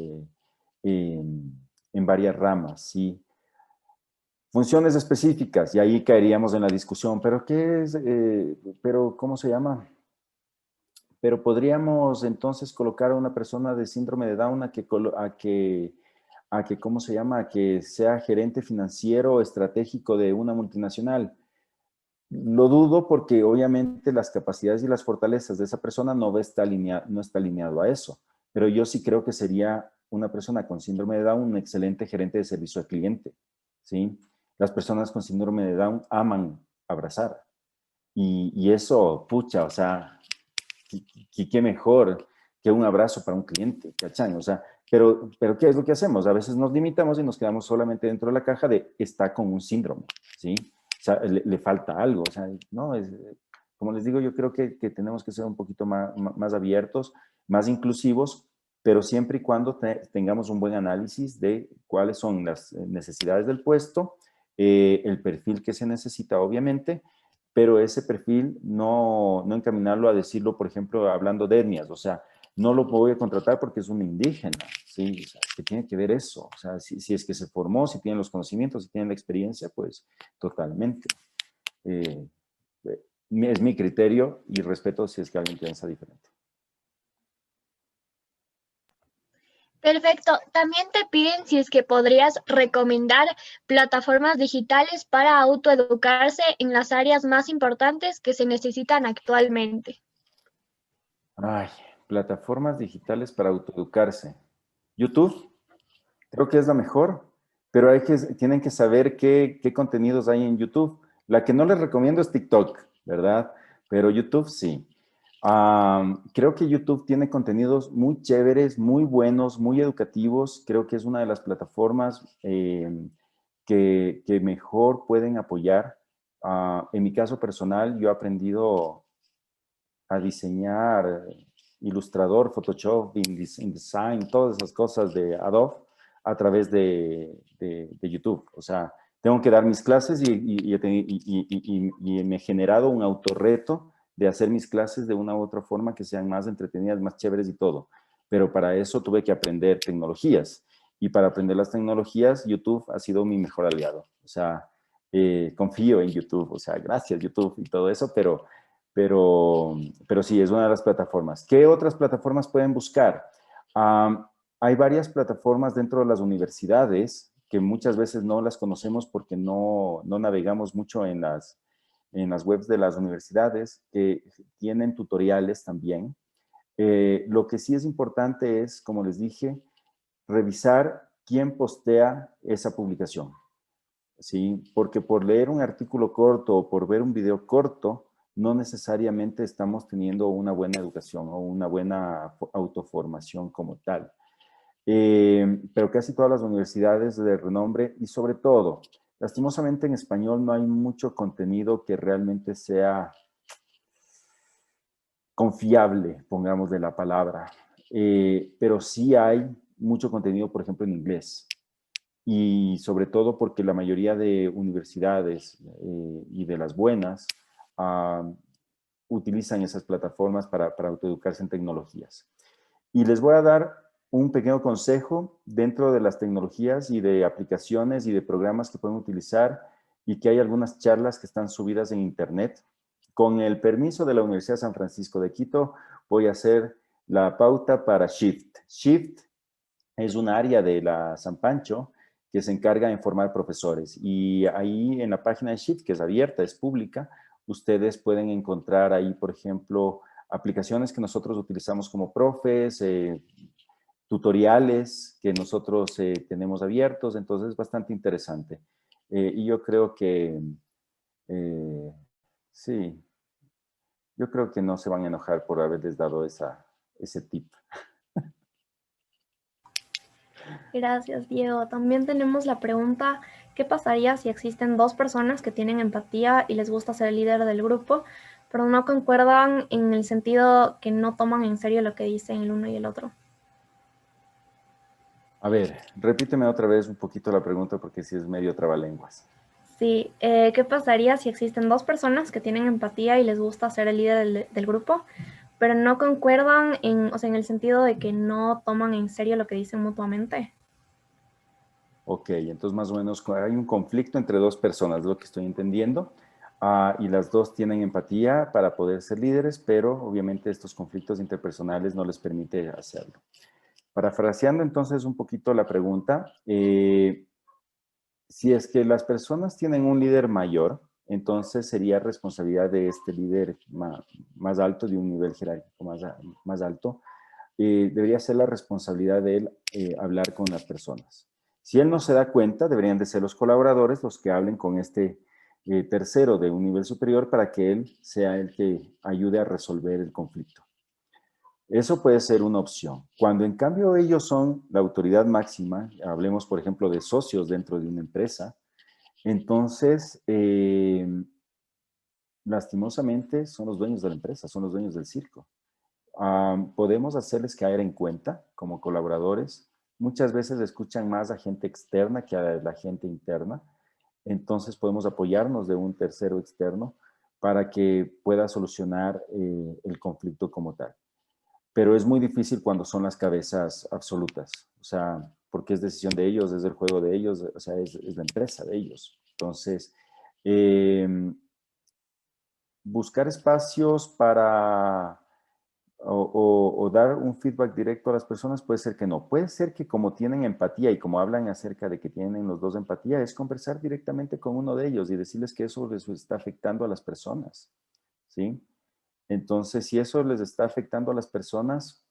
ramas, ¿sí? Funciones específicas, y ahí caeríamos en la discusión, pero ¿qué es? Pero ¿cómo se llama? Pero podríamos entonces colocar a una persona de síndrome de Down a que ¿cómo se llama? A que sea gerente financiero estratégico de una multinacional. Lo dudo porque obviamente las capacidades y las fortalezas de esa persona no está alineado a eso, pero yo sí creo que sería una persona con síndrome de Down un excelente gerente de servicio al cliente, ¿sí? Las personas con síndrome de Down aman abrazar y eso, pucha, o sea, qué mejor que un abrazo para un cliente, ¿cachan? O sea, pero ¿qué es lo que hacemos? A veces nos limitamos y nos quedamos solamente dentro de la caja de está con un síndrome, ¿sí? O sea, le falta algo, o sea, no, como les digo, yo creo que tenemos que ser un poquito más abiertos, más inclusivos, pero siempre y cuando tengamos un buen análisis de cuáles son las necesidades del puesto, el perfil que se necesita, obviamente, pero ese perfil no encaminarlo a decirlo, por ejemplo, hablando de etnias, o sea, no lo voy a contratar porque es un indígena, ¿sí? O sea, ¿qué tiene que ver eso? O sea, si es que se formó, si tiene los conocimientos, si tiene la experiencia, pues totalmente. Es mi criterio y respeto si es que alguien piensa diferente. Perfecto. También te piden si es que podrías recomendar plataformas digitales para autoeducarse en las áreas más importantes que se necesitan actualmente. Ay, plataformas digitales para autoeducarse. YouTube, creo que es la mejor, pero tienen que saber qué contenidos hay en YouTube. La que no les recomiendo es TikTok, ¿verdad? Pero YouTube sí. Creo que YouTube tiene contenidos muy chéveres, muy buenos, muy educativos. Creo que es una de las plataformas que mejor pueden apoyar. En mi caso personal, yo he aprendido a diseñar Illustrator, Photoshop, InDesign, todas esas cosas de Adobe a través de YouTube. O sea, tengo que dar mis clases y me he generado un autorreto de hacer mis clases de una u otra forma que sean más entretenidas, más chéveres y todo. Pero para eso tuve que aprender tecnologías. Y para aprender las tecnologías, YouTube ha sido mi mejor aliado. O sea, confío en YouTube. O sea, gracias YouTube y todo eso, pero sí, es una de las plataformas. ¿Qué otras plataformas pueden buscar? Hay varias plataformas dentro de las universidades que muchas veces no las conocemos porque no navegamos mucho en las webs de las universidades, que tienen tutoriales también. Lo que sí es importante es, como les dije, revisar quién postea esa publicación. ¿Sí? Porque por leer un artículo corto o por ver un video corto, no necesariamente estamos teniendo una buena educación o una buena autoformación como tal. Pero casi todas las universidades de renombre y sobre todo, lastimosamente en español no hay mucho contenido que realmente sea confiable, pongamos de la palabra, pero sí hay mucho contenido, por ejemplo, en inglés. Y sobre todo porque la mayoría de universidades y de las buenas utilizan esas plataformas para autoeducarse en tecnologías. Y les voy a dar un pequeño consejo dentro de las tecnologías y de aplicaciones y de programas que pueden utilizar y que hay algunas charlas que están subidas en internet. Con el permiso de la Universidad de San Francisco de Quito, voy a hacer la pauta para Shift. Shift es un área de la San Pancho que se encarga de formar profesores. Y ahí en la página de Shift, que es abierta, es pública, ustedes pueden encontrar ahí, por ejemplo, aplicaciones que nosotros utilizamos como profes, tutoriales que nosotros tenemos abiertos, entonces es bastante interesante. Y yo creo que, sí, yo creo que no se van a enojar por haberles dado ese tip. Gracias, Diego. También tenemos la pregunta, ¿qué pasaría si existen dos personas que tienen empatía y les gusta ser el líder del grupo, pero no concuerdan en el sentido que no toman en serio lo que dicen el uno y el otro? A ver, repíteme otra vez un poquito la pregunta porque sí es medio trabalenguas. Sí, ¿qué pasaría si existen dos personas que tienen empatía y les gusta ser el líder del grupo, pero no concuerdan o sea, en el sentido de que no toman en serio lo que dicen mutuamente? Ok, entonces más o menos hay un conflicto entre dos personas, es lo que estoy entendiendo, y las dos tienen empatía para poder ser líderes, pero obviamente estos conflictos interpersonales no les permite hacerlo. Parafraseando entonces un poquito la pregunta, si es que las personas tienen un líder mayor, entonces sería responsabilidad de este líder más alto, de un nivel jerárquico más alto, debería ser la responsabilidad de él hablar con las personas. Si él no se da cuenta, deberían de ser los colaboradores los que hablen con este tercero de un nivel superior para que él sea el que ayude a resolver el conflicto. Eso puede ser una opción. Cuando en cambio ellos son la autoridad máxima, hablemos por ejemplo de socios dentro de una empresa, entonces lastimosamente son los dueños de la empresa, son los dueños del circo. Podemos hacerles caer en cuenta como colaboradores. Muchas veces escuchan más a gente externa que a la gente interna. Entonces podemos apoyarnos de un tercero externo para que pueda solucionar el conflicto como tal. Pero es muy difícil cuando son las cabezas absolutas. O sea, porque es decisión de ellos, es el juego de ellos, o sea, es la empresa de ellos. Entonces, buscar espacios para o dar un feedback directo a las personas, puede ser que no. Puede ser que como tienen empatía y como hablan acerca de que tienen los dos empatía, es conversar directamente con uno de ellos y decirles que eso les está afectando a las personas, ¿sí? Entonces, si eso les está afectando a las personas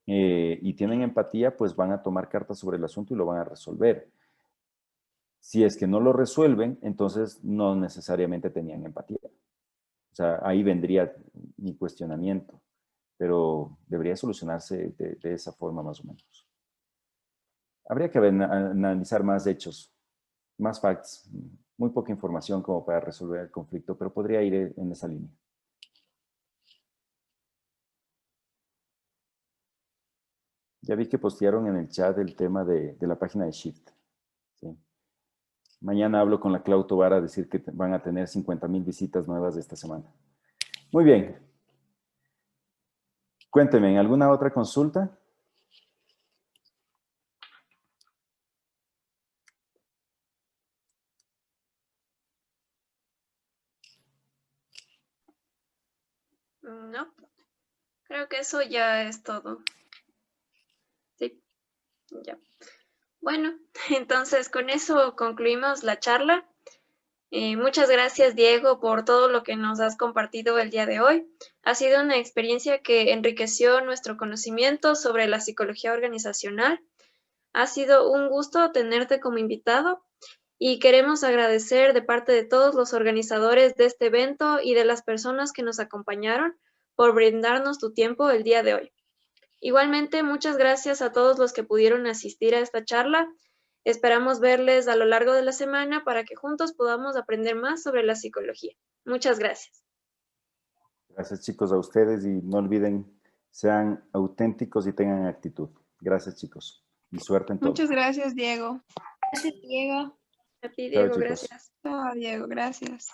y tienen empatía, pues van a tomar cartas sobre el asunto y lo van a resolver. Si es que no lo resuelven, entonces no necesariamente tenían empatía. O sea, ahí vendría mi cuestionamiento, pero debería solucionarse de esa forma más o menos. Habría que analizar más hechos, más facts, muy poca información como para resolver el conflicto, pero podría ir en esa línea. Ya vi que postearon en el chat el tema de la página de Shift. ¿Sí? Mañana hablo con la Clau Tobar a decir que van a tener 50,000 visitas nuevas esta semana. Muy bien. Cuéntenme, ¿alguna otra consulta? No, creo que eso ya es todo. Sí, ya. Bueno, entonces con eso concluimos la charla. Muchas gracias, Diego, por todo lo que nos has compartido el día de hoy. Ha sido una experiencia que enriqueció nuestro conocimiento sobre la psicología organizacional. Ha sido un gusto tenerte como invitado y queremos agradecer de parte de todos los organizadores de este evento y de las personas que nos acompañaron por brindarnos tu tiempo el día de hoy. Igualmente, muchas gracias a todos los que pudieron asistir a esta charla. Esperamos verles a lo largo de la semana para que juntos podamos aprender más sobre la psicología. Muchas gracias. Gracias, chicos, a ustedes y no olviden, sean auténticos y tengan actitud. Gracias, chicos, y suerte en todo. Muchas gracias, Diego. Gracias, Diego. A ti, Chao, Diego, chicos. gracias. Chao, Diego, gracias.